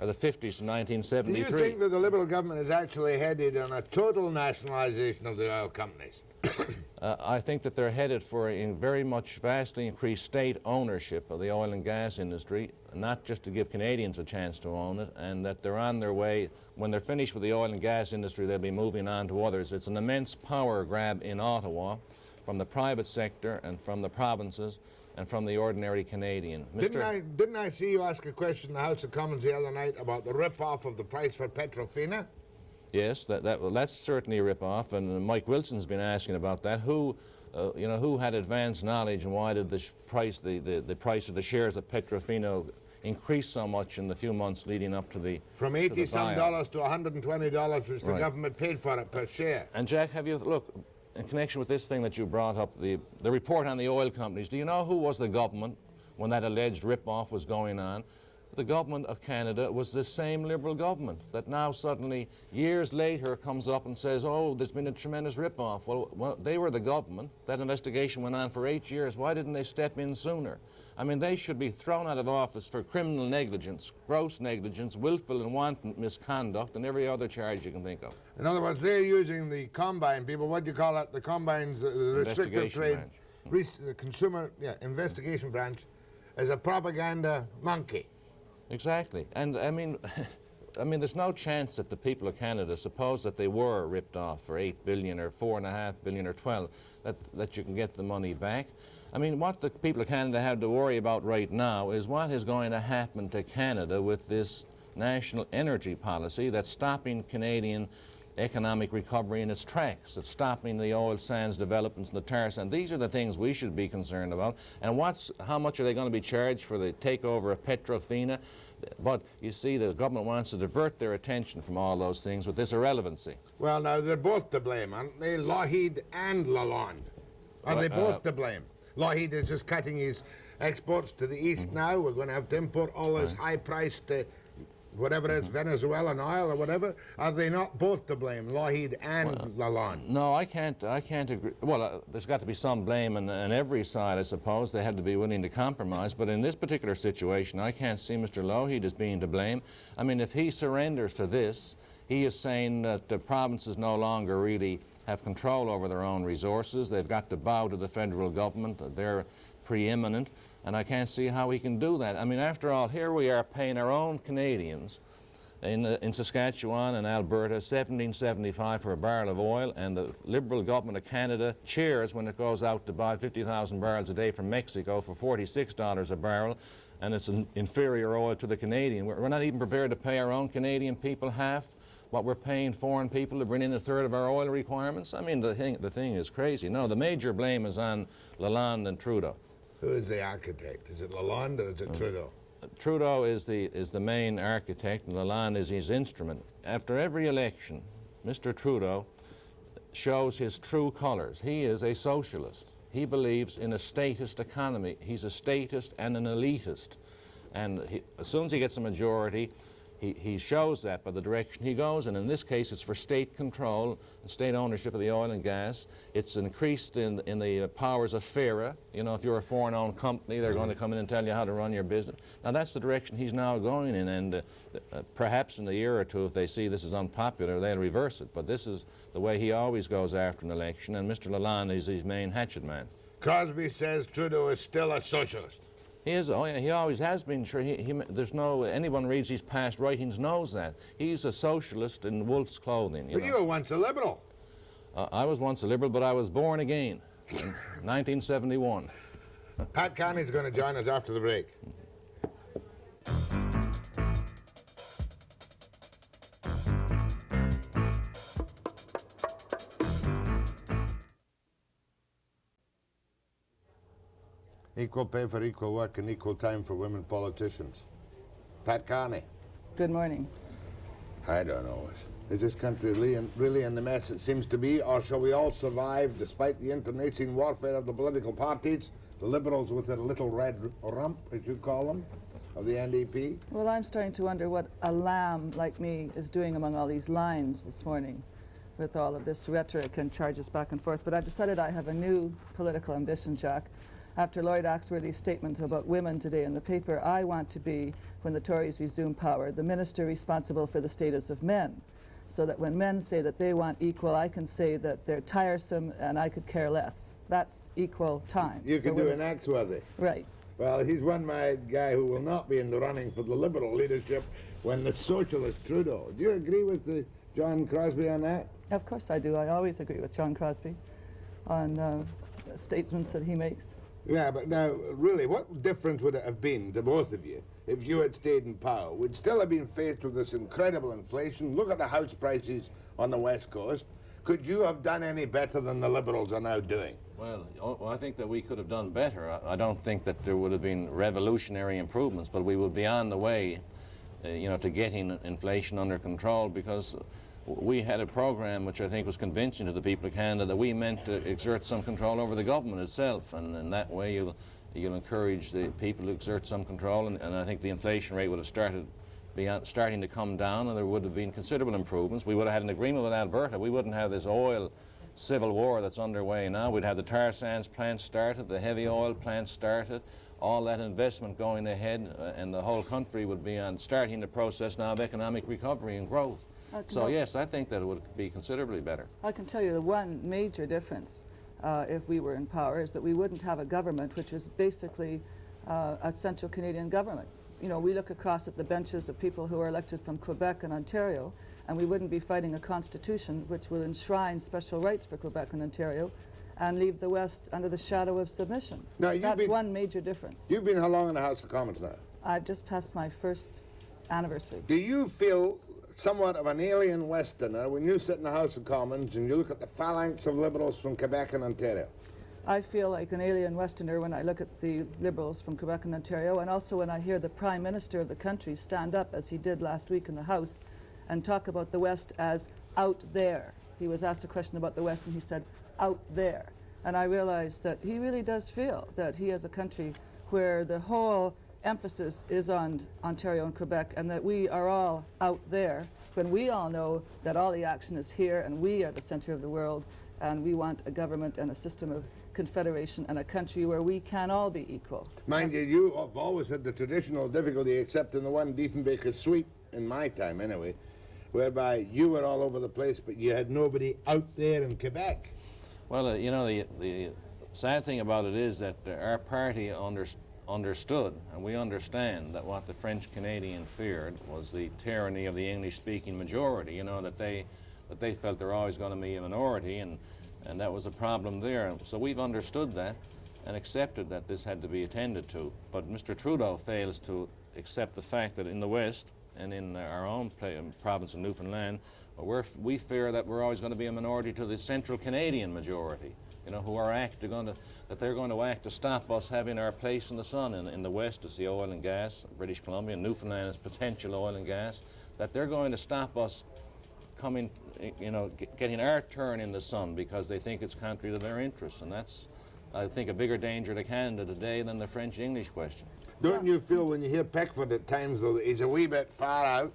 or the 50s to 1973. Do you think that the Liberal government is actually headed on a total nationalisation of the oil companies? I think that they're headed for a very much vastly increased state ownership of the oil and gas industry, not just to give Canadians a chance to own it, and that they're on their way. When they're finished with the oil and gas industry, they'll be moving on to others. It's an immense power grab in Ottawa from the private sector and from the provinces and from the ordinary Canadian. Didn't I see you ask a question in the House of Commons the other night about the rip-off of the price for Petrofina? Yes, that's certainly a rip-off, and Mike Wilson's been asking about that. Who had advanced knowledge, and why did the price of the shares of Petrofina increase so much in the few months leading up to the from $80-some to $120, which the government paid for it per share. And Jack, have you look in connection with this thing that you brought up, the report on the oil companies? Do you know who was the government when that alleged rip-off was going on? The government of Canada was the same Liberal government that now suddenly, years later, comes up and says, oh, there's been a tremendous rip-off. Well, they were the government. That investigation went on for 8 years. Why didn't they step in sooner? I mean, they should be thrown out of office for criminal negligence, gross negligence, willful and wanton misconduct, and every other charge you can think of. In other words, they're using the combine people, what do you call it, the combine's restrictive trade, the consumer investigation branch, as a propaganda monkey. Exactly. And I mean, there's no chance that the people of Canada, suppose that they were ripped off for $8 billion or $4.5 billion or $12, that you can get the money back. I mean, what the people of Canada have to worry about right now is what is going to happen to Canada with this national energy policy that's stopping Canadian economic recovery in its tracks. It's stopping the oil sands developments and the tar sands. These are the things we should be concerned about. And how much are they going to be charged for the takeover of Petrofina? But you see, the government wants to divert their attention from all those things with this irrelevancy. Well, now, they're both to blame, aren't they? Lougheed and Lalonde. Are they both to blame? Lougheed is just cutting his exports to the east now. We're going to have to import all this high-priced whatever it is, Venezuelan oil or whatever. Are they not both to blame, Lougheed and Lalonde? No, I can't agree. Well, there's got to be some blame on every side, I suppose. They had to be willing to compromise. But in this particular situation, I can't see Mr. Lougheed as being to blame. I mean, if he surrenders to this, he is saying that the provinces no longer really have control over their own resources. They've got to bow to the federal government. They're preeminent. And I can't see how he can do that. I mean, after all, here we are paying our own Canadians in Saskatchewan and Alberta $17.75 for a barrel of oil, and the Liberal government of Canada cheers when it goes out to buy 50,000 barrels a day from Mexico for $46 a barrel, and it's an inferior oil to the Canadian. We're not even prepared to pay our own Canadian people half what we're paying foreign people to bring in a third of our oil requirements. I mean, the thing is crazy. No, the major blame is on Lalonde and Trudeau. Who is the architect? Is it Lalonde or is it Trudeau? Trudeau is the main architect, and Lalonde is his instrument. After every election, Mr. Trudeau shows his true colors. He is a socialist. He believes in a statist economy. He's a statist and an elitist. And as soon as he gets a majority, he shows that by the direction he goes, and in this case it's for state control and state ownership of the oil and gas. It's increased in the powers of FERA. You know, if you're a foreign-owned company, they're going to come in and tell you how to run your business. Now that's the direction he's now going in, and perhaps in a year or two, if they see this is unpopular, they'll reverse it. But this is the way he always goes after an election, and Mr. Lalonde is his main hatchet man. Crosby says Trudeau is still a socialist. He is. Oh yeah, he always has been. Sure, there's no anyone reads his past writings knows that he's a socialist in wolf's clothing. But you were once a Liberal. I was once a Liberal, but I was born again in 1971. Pat Carney's going to join us after the break. Equal pay for equal work and equal time for women politicians. Pat Carney. Good morning. I don't know. Is this country really in the mess it seems to be, or shall we all survive despite the internecine warfare of the political parties, the Liberals with their little red rump, as you call them, of the NDP? Well, I'm starting to wonder what a lamb like me is doing among all these lines this morning with all of this rhetoric and charges back and forth. But I've decided I have a new political ambition, Jack. After Lloyd Axeworthy's statement about women today in the paper, I want to be, when the Tories resume power, the minister responsible for the status of men. So that when men say that they want equal, I can say that they're tiresome and I could care less. That's equal time. You can do an Axeworthy. Right. Well, he's one guy who will not be in the running for the Liberal leadership when the socialist Trudeau. Do you agree with John Crosby on that? Of course I do. I always agree with John Crosby on statements that he makes. Yeah, but now, really, what difference would it have been to both of you if you had stayed in power? We'd still have been faced with this incredible inflation. Look at the house prices on the West Coast. Could you have done any better than the Liberals are now doing? Well, I think that we could have done better. I don't think that there would have been revolutionary improvements, but we would be on the way, to getting inflation under control, because we had a program which I think was convincing to the people of Canada that we meant to exert some control over the government itself, and in that way you'll encourage the people to exert some control, and I think the inflation rate would have starting to come down, and there would have been considerable improvements. We would have had an agreement with Alberta. We wouldn't have this oil civil war that's underway now. We'd have the tar sands plant started, the heavy oil plant started, all that investment going ahead, and the whole country would be starting the process now of economic recovery and growth. So yes, I think that it would be considerably better. I can tell you the one major difference if we were in power is that we wouldn't have a government which is basically a central Canadian government. We look across at the benches of people who are elected from Quebec and Ontario, and we wouldn't be fighting a constitution which will enshrine special rights for Quebec and Ontario and leave the West under the shadow of submission. Now, that's one major difference. You've been how long in the House of Commons now? I've just passed my first anniversary. Do you feel somewhat of an alien Westerner when you sit in the House of Commons and you look at the phalanx of Liberals from Quebec and Ontario? I feel like an alien Westerner when I look at the Liberals from Quebec and Ontario, and also when I hear the Prime Minister of the country stand up, as he did last week in the House, and talk about the West as out there. He was asked a question about the West, and he said, out there. And I realized that he really does feel that he is a country where the whole emphasis is on Ontario and Quebec, and that we are all out there, when we all know that all the action is here, and we are the center of the world, and we want a government and a system of confederation and a country where we can all be equal. Mind you, you have always had the traditional difficulty, except in the one Diefenbaker sweep, in my time anyway, whereby you were all over the place, but you had nobody out there in Quebec. Well, the sad thing about it is that our party understood, and we understand, that what the French Canadian feared was the tyranny of the English-speaking majority, that they felt they're always going to be a minority, and that was a problem there. So we've understood that and accepted that this had to be attended to. But Mr. Trudeau fails to accept the fact that in the West and in our own province of Newfoundland, we fear that we're always going to be a minority to the central Canadian majority, who are that they're going to act to stop us having our place in the sun. In the West, it's the oil and gas. British Columbia, Newfoundland is potential oil and gas. That they're going to stop us coming, getting our turn in the sun because they think it's contrary to their interests. And that's, I think, a bigger danger to Canada today than the French-English question. Don't you feel when you hear Peckford at times, though, that he's a wee bit far out,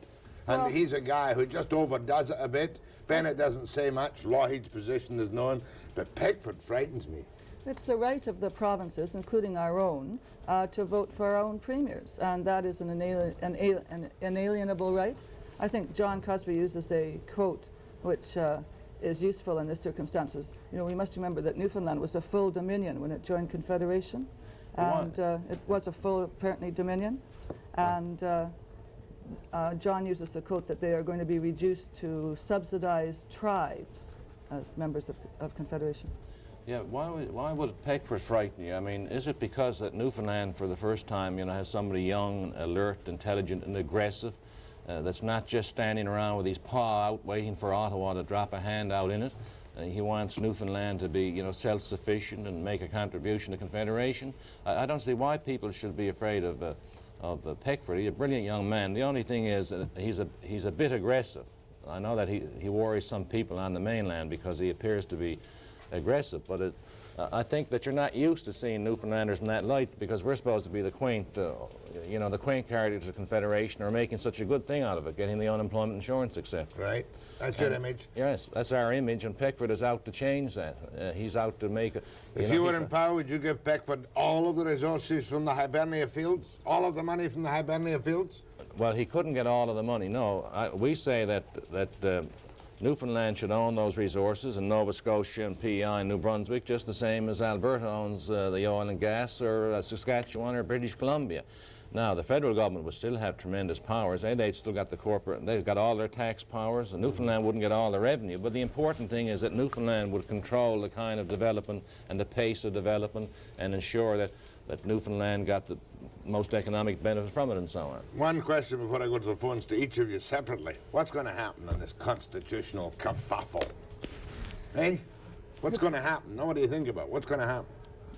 and he's a guy who just overdoes it a bit? Bennett doesn't say much. Lougheed's position is known, but Peckford frightens me. It's the right of the provinces, including our own, to vote for our own premiers, and that is an inalienable right. I think John Crosby uses a quote which is useful in this circumstances. We must remember that Newfoundland was a full dominion when it joined Confederation, and it was a full, apparently, dominion. And John uses a quote that they are going to be reduced to subsidized tribes as members of Confederation. Yeah, why would Peckford frighten you? I mean, is it because that Newfoundland, for the first time, has somebody young, alert, intelligent, and aggressive, that's not just standing around with his paw out waiting for Ottawa to drop a hand out in it? He wants Newfoundland to be, self-sufficient and make a contribution to Confederation. I don't see why people should be afraid of Peckford. He's a brilliant young man. The only thing is that he's a bit aggressive. I know that he worries some people on the mainland because he appears to be aggressive. But I think that you're not used to seeing Newfoundlanders in that light, because we're supposed to be the quaint, the quaint characters of Confederation are making such a good thing out of it, getting the unemployment insurance accepted. Right. That's your image. Yes, that's our image, and Peckford is out to change that. He's out to make it. If you were in power, would you give Peckford all of the resources from the Hibernia fields? All of the money from the Hibernia fields? Well, he couldn't get all of the money, no. We say that Newfoundland should own those resources, and Nova Scotia and PEI and New Brunswick, just the same as Alberta owns the oil and gas, or Saskatchewan or British Columbia. Now, the federal government would still have tremendous powers. They've still got the corporate, they've got all their tax powers, and Newfoundland wouldn't get all the revenue. But the important thing is that Newfoundland would control the kind of development and the pace of development, and ensure that Newfoundland got the most economic benefit from it, and so on. One question before I go to the phones to each of you separately. What's going to happen on this constitutional kerfuffle? Hey? What's going to happen? Now, what do you think about? What's going to happen?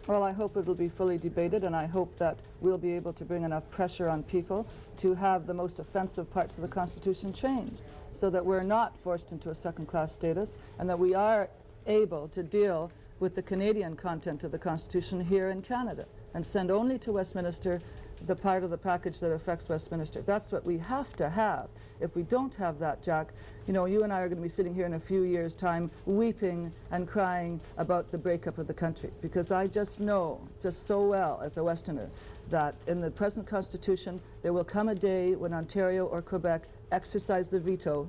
Well, I hope it'll be fully debated, and I hope that we'll be able to bring enough pressure on people to have the most offensive parts of the Constitution changed, so that we're not forced into a second-class status, and that we are able to deal with the Canadian content of the Constitution here in Canada, and send only to Westminster the part of the package that affects Westminster. That's what we have to have. If we don't have that, Jack, you know, you and I are going to be sitting here in a few years' time weeping and crying about the breakup of the country, because I just know, just so well as a Westerner, that in the present Constitution there will come a day when Ontario or Quebec exercise the veto,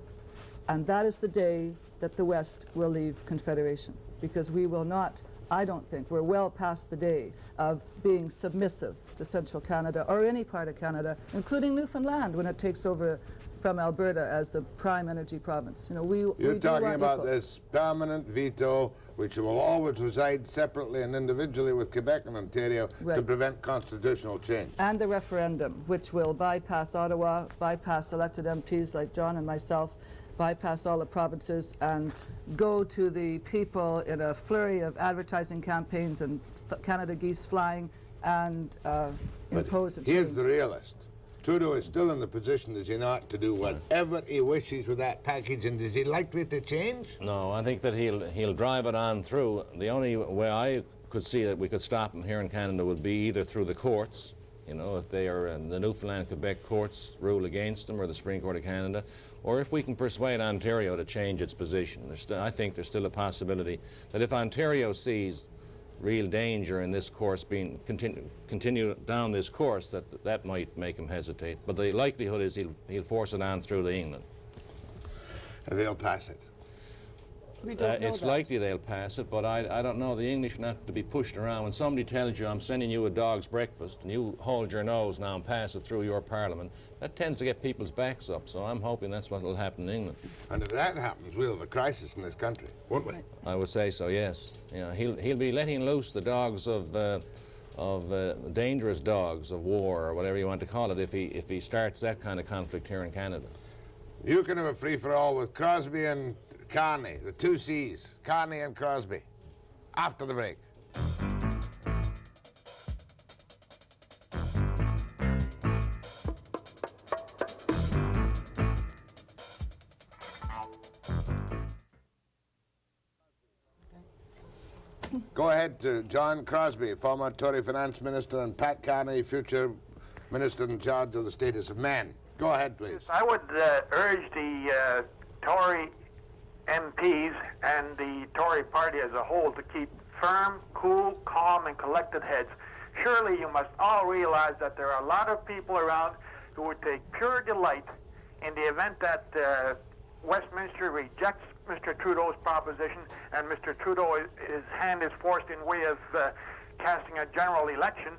and that is the day that the West will leave Confederation, because we will not, I don't think, we're well past the day of being submissive to Central Canada or any part of Canada, including Newfoundland, when it takes over from Alberta as the prime energy province. You know, You're talking about equal. this permanent veto, which will always reside separately and individually with Quebec and Ontario, to Right. prevent constitutional change. And the referendum, which will bypass Ottawa, bypass elected MPs like John and myself, bypass all the provinces, and go to the people in a flurry of advertising campaigns and Canada geese flying, and impose a Here's change. the realist. Trudeau is still in the position, is he not, to do whatever he wishes with that package, and is he likely to change? No, I think that he'll drive it on through. The only way I could see that we could stop him here in Canada would be either through the courts, you know, if they are in the Newfoundland Quebec courts rule against them, or the Supreme Court of Canada, or if we can persuade Ontario to change its position. I think there's still a possibility that if Ontario sees real danger in this course being continue down this course, that might make him hesitate. But the likelihood is he'll force it on through to England. And they'll pass it. We don't know It's that. likely they'll pass it, but I don't know. The English are not to be pushed around. When somebody tells you, I'm sending you a dog's breakfast, and you hold your nose now and pass it through your parliament, that tends to get people's backs up. So I'm hoping that's what will happen in England. And if that happens, we'll have a crisis in this country, won't we? I would say so, yes. You know, he'll be letting loose the dogs of dangerous dogs of war, or whatever you want to call it, if he starts that kind of conflict here in Canada. You can have a free-for-all with Crosby and Carney, the two C's, Carney and Crosby, after the break. Go ahead to John Crosby, former Tory finance minister, and Pat Carney, future minister in charge of the status of man. Go ahead, please. I would urge the Tory MPs and the Tory party as a whole to keep firm, cool, calm, and collected heads. Surely you must all realize that there are a lot of people around who would take pure delight in the event that Westminster rejects Mr. Trudeau's proposition and Mr. Trudeau, his hand is forced in way of casting a general election,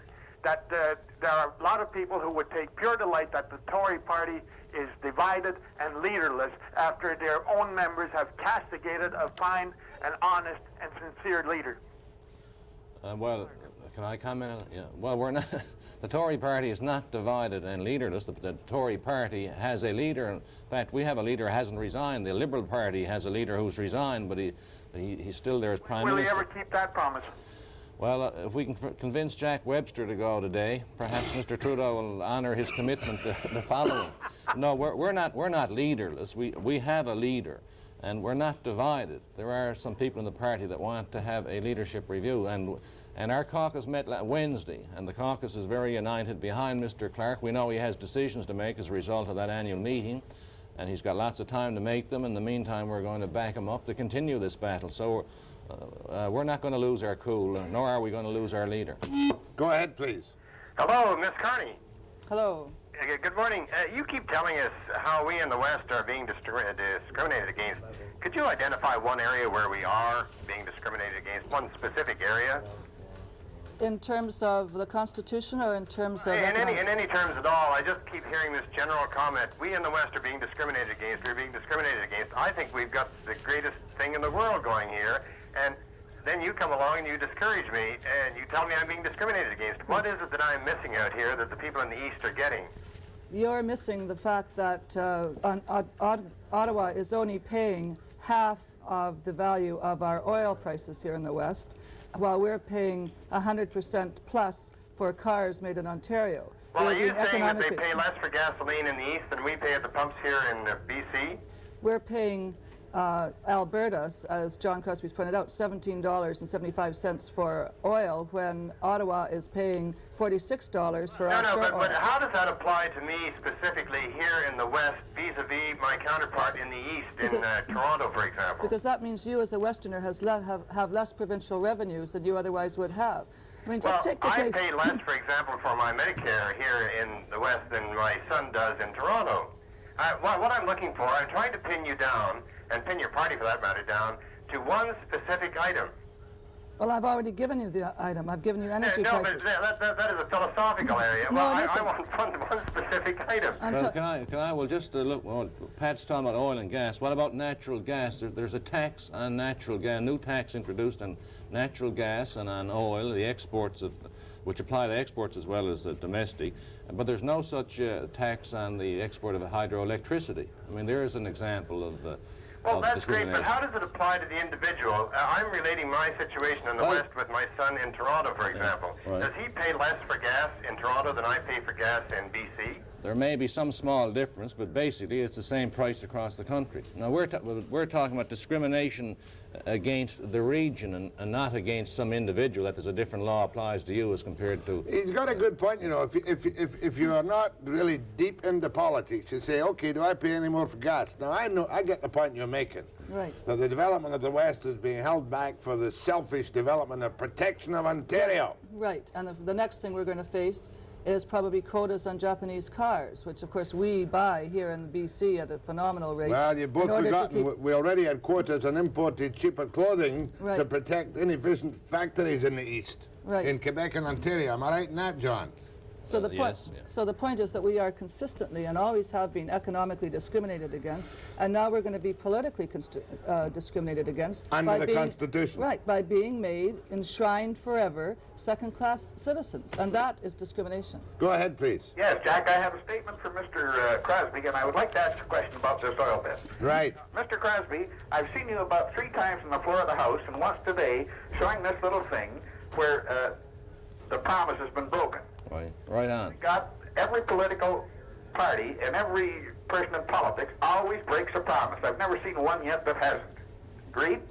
that there are a lot of people who would take pure delight that the Tory party is divided and leaderless after their own members have castigated a fine and honest and sincere leader. Well, can I comment on it? Yeah. Well, we're not. The Tory party is not divided and leaderless. The Tory party has a leader. In fact, we have a leader who hasn't resigned. The Liberal Party has a leader who's resigned, but he's still there as Prime Will Minister. he ever keep that promise? Well, if we can convince Jack Webster to go today, perhaps Mr. Trudeau will honor his commitment to the following. No, we're not leaderless. We have a leader, And we're not divided. There are some people in the party that want to have a leadership review. And our caucus met Wednesday, and the caucus is very united behind Mr. Clark. We know he has decisions to make as a result of that annual meeting, and he's got lots of time to make them. In the meantime, we're going to back him up to continue this battle. So we're not going to lose our cool, nor are we going to lose our leader. Go ahead, please. Hello, Miss Carney. Hello. Good morning. You keep telling us how we in the West are being discriminated against. Could you identify one area where we are being discriminated against, one specific area? In terms of the Constitution or in terms of... In any terms at all. I just keep hearing this general comment. We in the West are being discriminated against. We're being discriminated against. I think we've got the greatest thing in the world going here, and then you come along and you discourage me, and you tell me I'm being discriminated against. What is it that I'm missing out here that the people in the East are getting? You're missing the fact that Ottawa is only paying half of the value of our oil prices here in the West, while we're paying 100% plus for cars made in Ontario. Well, are you saying that they pay less for gasoline in the East than we pay at the pumps here in BC? We're paying Alberta, as John Crosby's pointed out, $17.75 for oil, when Ottawa is paying $46 for offshore oil. But how does that apply to me specifically here in the West vis-a-vis my counterpart in the East, in Toronto, for example? Because that means you as a Westerner have less provincial revenues than you otherwise would have. I mean, just take the case. I pay less, for example, for my Medicare here in the West than my son does in Toronto. What I'm looking for, I'm trying to pin you down, and pin your party for that matter down, to one specific item. Well, I've already given you the item. I've given you energy prices. But that is a philosophical area. No, well, I want one specific item. Well, can I, well, just look, well, Pat's talking about oil and gas. What about natural gas? There's a tax on natural gas, new tax introduced on natural gas and on oil, the exports of, which apply to exports as well as domestic. But there's no such tax on the export of hydroelectricity. I mean, there is an example of well, that's great, but how does it apply to the individual? I'm relating my situation in the West with my son in Toronto, for example. Right. Does he pay less for gas in Toronto than I pay for gas in BC? There may be some small difference, but basically it's the same price across the country. Now, we're talking about discrimination against the region and not against some individual, that there's a different law applies to you as compared to... He's got a good point, you know. If you are not really deep into politics, you say, okay, do I pay any more for gas? Now, I get the point you're making. Right. That the development of the West is being held back for the selfish development of protection of Ontario. Right, and the next thing we're going to face is probably quotas on Japanese cars, which of course we buy here in the BC at a phenomenal rate. Well, you've both forgotten we already had quotas on imported cheaper clothing to protect inefficient factories in the East, in Quebec and Ontario. Am I right in that, John? So the point, so the point is that we are consistently and always have been economically discriminated against, and now we're going to be politically discriminated against under the Constitution. Right, by being made enshrined forever second-class citizens, and that is discrimination. Go ahead, please. Yes, Jack, I have a statement for Mr. Crosby, and I would like to ask a question about this oil bit. Right. Mr. Crosby, I've seen you about 3 times on the floor of the House, and once today, showing this little thing where the promise has been broken. Right on. Got every political party and every person in politics always breaks a promise. I've never seen one yet that hasn't. Agreed?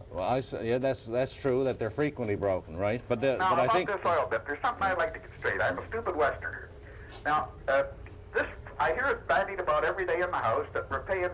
Well, yeah, that's true that they're frequently broken, right? But now, but about I think this oil bit, there's something I'd like to get straight. I'm a stupid Westerner. Now, I hear it bandied about every day in the House that we're paying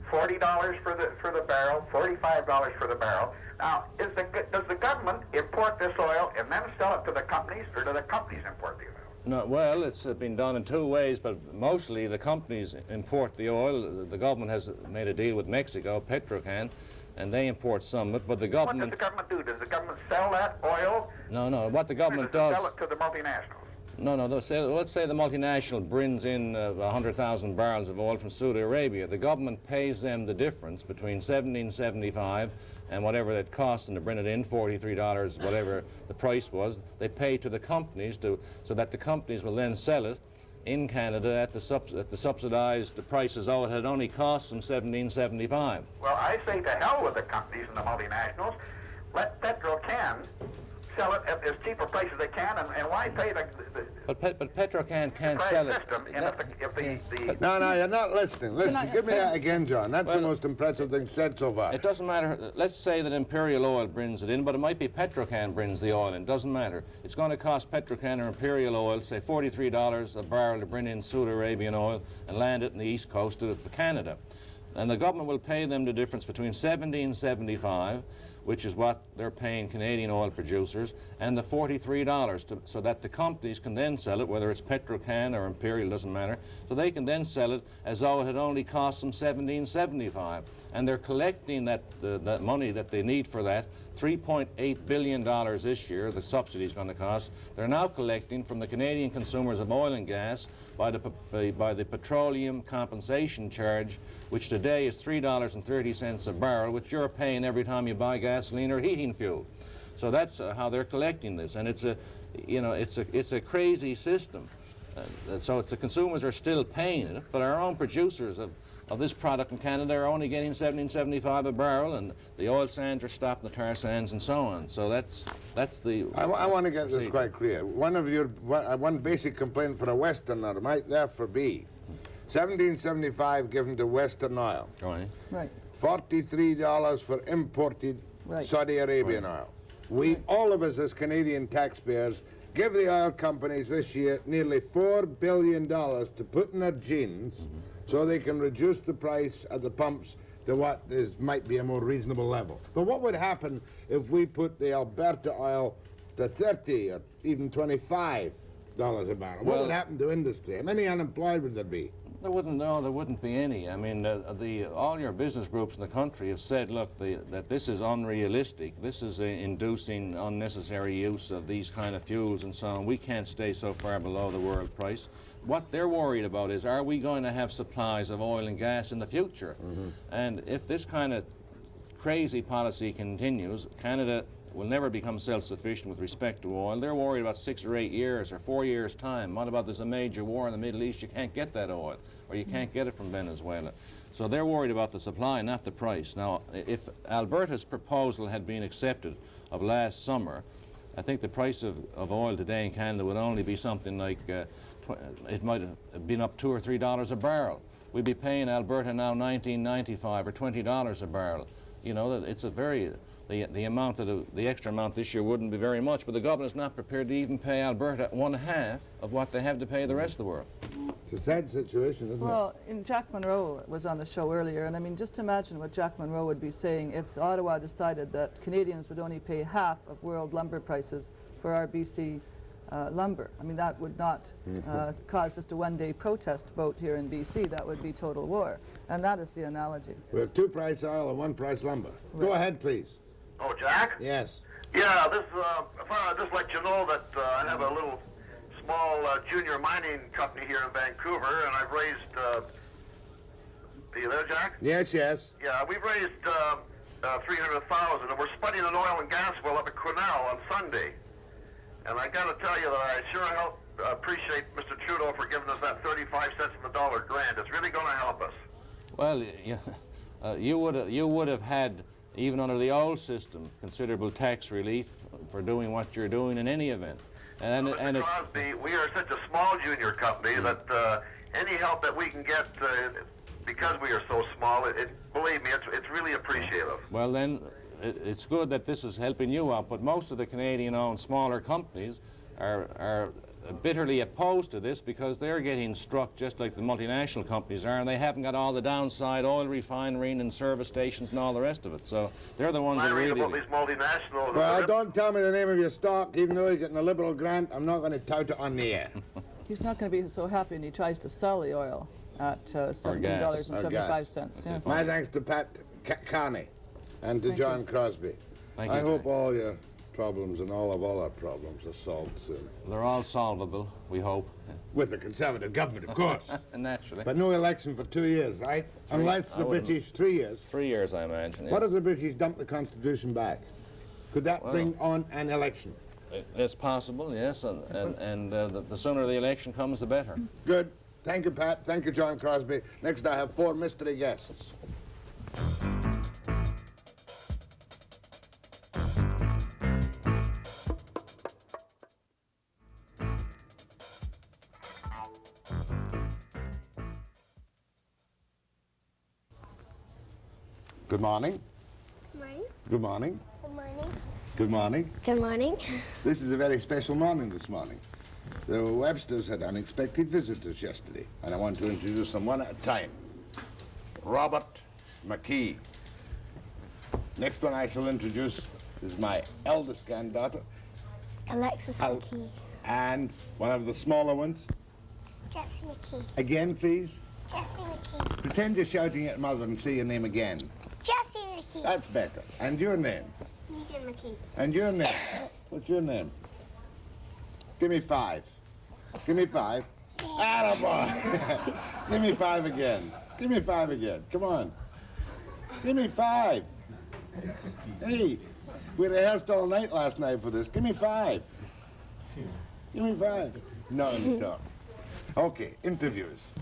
$40 for the barrel, $45 for the barrel. Now, does the government import this oil and then sell it to the companies, or do the companies import the oil? No, well, it's been done in 2 ways, but mostly the companies import the oil. The government has made a deal with Mexico, Petrofina, and they import some of it, but the government... What does the government do? Does the government sell that oil? No, what the government does... does... sell it to the multinationals? No, let's say the multinational brings in 100,000 barrels of oil from Saudi Arabia. The government pays them the difference between $17.75 and whatever it cost them to bring it in, $43, whatever the price was. They pay to the companies so that the companies will then sell it in Canada at the subsidized prices. Oh, it had only cost them $17.75. Well, I say to hell with the companies and the multinationals. Let Petrocan sell it at as cheap a price as they can, and why pay the But Petrocan can't price sell it. system? And if the No, you're not listening. Listen, give me that again, John. That's the most impressive thing said so far. It doesn't matter. Let's say that Imperial Oil brings it in, but it might be Petrocan brings the oil in. Doesn't matter. It's going to cost Petrocan or Imperial Oil, say $43 a barrel to bring in Saudi Arabian oil and land it in the east coast of Canada. And the government will pay them the difference between $70 and $75, which is what they're paying Canadian oil producers, and the $43 so that the companies can then sell it, whether it's Petrocan or Imperial, doesn't matter, so they can then sell it as though it had only cost them $17.75. And they're collecting that money that they need for that, $3.8 billion this year, the subsidy is going to cost. They're now collecting from the Canadian consumers of oil and gas by the petroleum compensation charge, which today is $3.30 a barrel, which you're paying every time you buy gasoline or heating fuel. So that's how they're collecting this, and it's a crazy system. So the consumers are still paying it, but our own producers of this product in Canada are only getting $17.75 a barrel, and the oil sands are stopping the tar sands and so on. So that's the. I want to get this quite clear. One basic complaint for a Westerner might therefore be $17.75 given to Western oil. Right. $43 for imported Saudi Arabian oil. All of us as Canadian taxpayers, give the oil companies this year nearly $4 billion to put in their jeans so they can reduce the price at the pumps to what might be a more reasonable level. But what would happen if we put the Alberta oil to $30 or even $25 a barrel? What would happen to industry? How many unemployed would there be? There wouldn't be any. I mean, all your business groups in the country have said, look, that this is unrealistic. This is inducing unnecessary use of these kind of fuels and so on. We can't stay so far below the world price. What they're worried about is, are we going to have supplies of oil and gas in the future? And if this kind of crazy policy continues, Canada will never become self-sufficient with respect to oil. They're worried about 6 or 8 years or 4 years' time. What about there's a major war in the Middle East? You can't get that oil, or you can't get it from Venezuela. So they're worried about the supply, not the price. Now, if Alberta's proposal had been accepted of last summer, I think the price of oil today in Canada would only be something like, it might have been up $2 or $3 a barrel. We'd be paying Alberta now $19.95 or $20 a barrel. You know, it's a very... The extra amount this year wouldn't be very much, but the government's not prepared to even pay Alberta 1/2 of what they have to pay the rest of the world. It's a sad situation, isn't it? Well, Jack Munro was on the show earlier, and I mean, just imagine what Jack Munro would be saying if Ottawa decided that Canadians would only pay half of world lumber prices for our BC lumber. I mean, that would not cause just a one-day protest vote here in BC. That would be total war, and that is the analogy. We have 2 price oil and 1 price lumber. Go ahead, please. Oh, Jack? Yes. Yeah, I'd just let you know that I have a little small junior mining company here in Vancouver, and I've raised, are you there, Jack? Yes, yes. Yeah, we've raised $300,000, and we're spudding an oil and gas well up at Quesnel on Sunday. And I got to tell you that I sure appreciate Mr. Trudeau for giving us that 35 cents on the dollar grant. It's really going to help us. Well, you would have had, even under the old system, considerable tax relief for doing what you're doing in any event. And Mr. Crosby, we are such a small junior company that any help that we can get, because we are so small, believe me, it's really appreciative. Well, then, it's good that this is helping you out, but most of the Canadian-owned smaller companies are bitterly opposed to this because they're getting struck just like the multinational companies are, and they haven't got all the downside oil refinery and service stations and all the rest of it. So they're the ones that really... about these multinationals... Well, don't tell me the name of your stock, even though you're getting a Liberal grant. I'm not going to tout it on the air. He's not going to be so happy when he tries to sell the oil at $17.75. Yes. My thanks to Pat Carney and to John Crosby. I hope all your problems and all our problems are solved soon. They're all solvable, we hope. With the Conservative government, of course. Naturally. But no election for 2 years, right? Unless the British, 3 years. 3 years, I imagine, yes. What if the British dump the Constitution back? Could that bring on an election? It's possible, yes, and the sooner the election comes, the better. Good. Thank you, Pat. Thank you, John Crosby. Next, I have 4 mystery guests. Good morning. Good morning. Good morning. Good morning. Good morning. Good morning. This is a very special morning this morning. The Websters had unexpected visitors yesterday, and I want to introduce them one at a time. Robert McKee. Next one I shall introduce is my eldest granddaughter. Alexis McKee. And one of the smaller ones. Jessie McKee. Again, please. Jessie McKee. Pretend you're shouting at Mother and say your name again. Jessie McKee. That's better. And your name? Megan McKee. And your name? What's your name? Give me 5. Give me 5. Attaboy. Give me 5 again. Give me 5 again. Come on. Give me 5. Hey, we rehearsed all night last night for this. Give me 5. Give me 5. No, let me talk. Okay, interviews.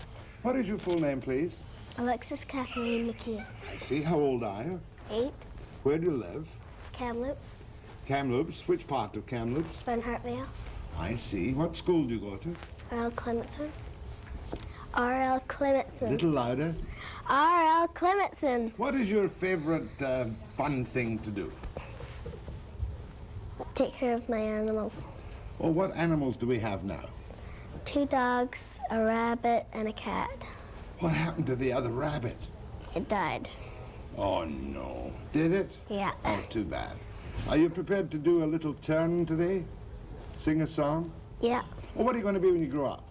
What is your full name, please? Alexis Kathleen McKee. I see. How old are you? 8. Where do you live? Kamloops. Kamloops. Which part of Kamloops? Van Hartvale. I see. What school do you go to? R.L. Clementson. R.L. A Clementson. little louder. R.L. Clementson. What is your favorite fun thing to do? Take care of my animals. Well, what animals do we have now? 2 dogs, a rabbit, and a cat. What happened to the other rabbit? It died. Oh, no. Did it? Yeah. Oh, too bad. Are you prepared to do a little turn today? Sing a song? Yeah. Well, what are you going to be when you grow up?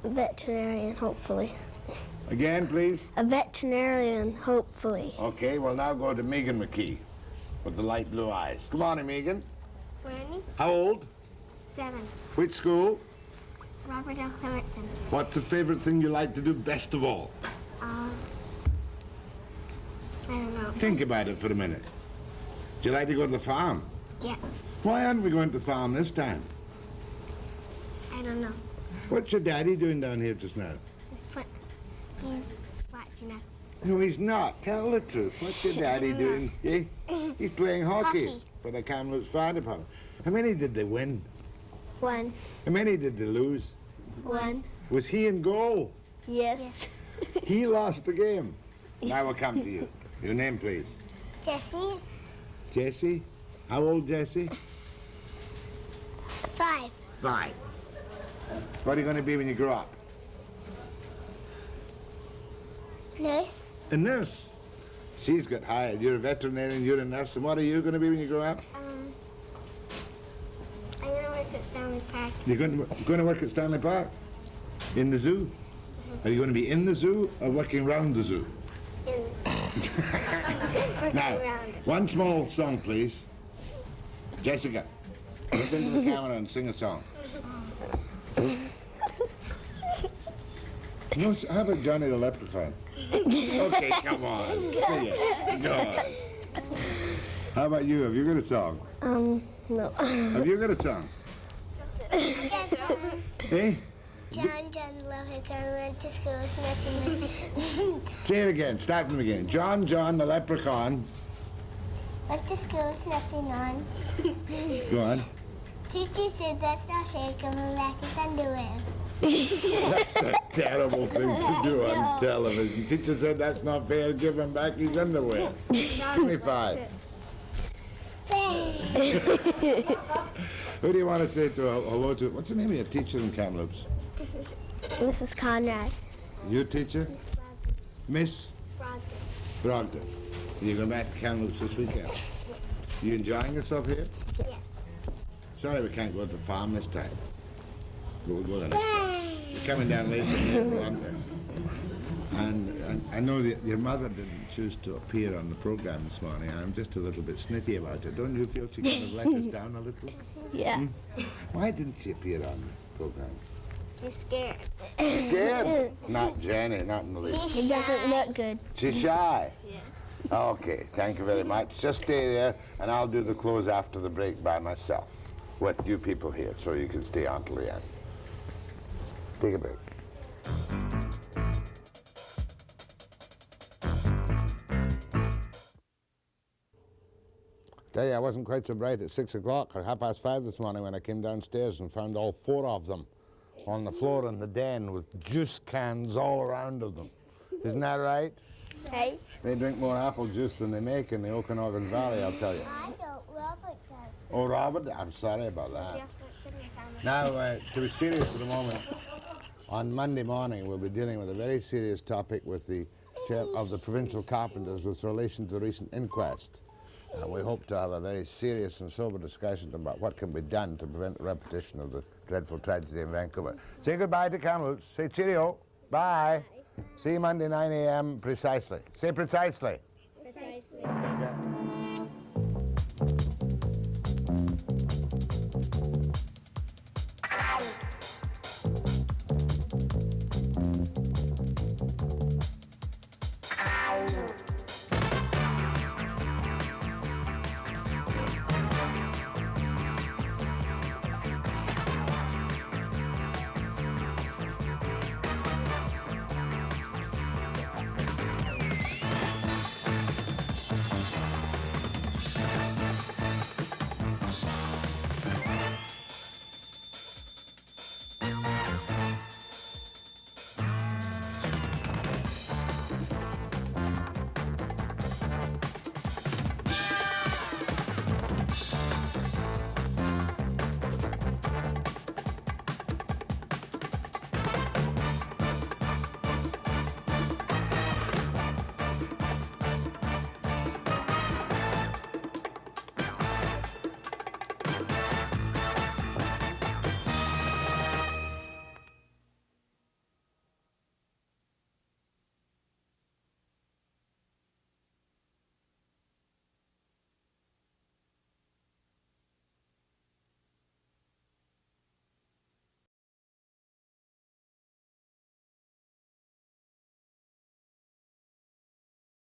A veterinarian, hopefully. Again, please. A veterinarian, hopefully. Okay, we'll now go to Megan McKee with the light blue eyes. Come on, Megan. Franny. How old? 7. Which school? Robert L. Clementson. What's the favorite thing you like to do best of all? I don't know. Think about it for a minute. Do you like to go to the farm? Yeah. Why aren't we going to the farm this time? I don't know. What's your daddy doing down here just now? He's watching us. No, he's not. Tell the truth. What's your daddy doing? Eh? He's playing hockey Hockey. for the Kamloops Fire Department. How many did they win? 1. How many did they lose? 1. Was he in goal? Yes. He lost the game. Now we'll come to you. Your name, please. Jessie. Jessie? How old, Jessie? 5. 5. What are you going to be when you grow up? Nurse. A nurse. She's got hired. You're a veterinarian, you're a nurse. And what are you going to be when you grow up? I'm going to work at Stanley Park. You're going to work at Stanley Park? In the zoo? Are you going to be in the zoo or working around the zoo? Now, one small song, please. Jessica, look into the camera and sing a song. No, how about Johnny the Leprechaun? Okay, come on. Sing it. Go on. How about you? Have you got a song? No. Have you got a song? Hey? John Leprechaun went to school with nothing. Say it again. Start from again. John the Leprechaun. Went to school with nothing on. Go on. Teacher said that's not fair, coming back in underwear. That's a terrible thing to do on television. Teacher said that's not fair. Give him back his underwear. Give me 5. Who do you want to say to hello to? What's the name of your teacher in Kamloops? Mrs. Conrad. Your teacher? Miss Brogdon. Brogdon. You go back to Kamloops this weekend? You enjoying yourself here? Yes. Sorry we can't go to the farm this time. We'll go the next time. You're coming down later in London. And I know that your mother didn't choose to appear on the program this morning. I'm just a little bit snitty about it. Don't you feel she kind of let us down a little? Yeah. Why didn't she appear on the program? She's scared. Scared? Not Jenny, not in the least. She doesn't look good. She's shy? Yes. Okay, thank you very much. Just stay there, and I'll do the close after the break by myself with you people here, so you can stay on till the end. Take a break. Tell you, I wasn't quite so bright at 6 o'clock or 5:30 this morning when I came downstairs and found all 4 of them on the floor in the den with juice cans all around of them. Isn't that right? Hey? They drink more apple juice than they make in the Okanagan Valley, I'll tell you. I don't. Robert does. Oh, Robert, I'm sorry about that. Now, to be serious for the moment, on Monday morning we'll be dealing with a very serious topic with the chair of the provincial carpenters with relation to the recent inquest. And we hope to have a very serious and sober discussion about what can be done to prevent the repetition of the dreadful tragedy in Vancouver. Say goodbye to Kamloops. Say cheerio. Bye. See you Monday, 9 a.m. precisely. Say precisely. Precisely. Yeah.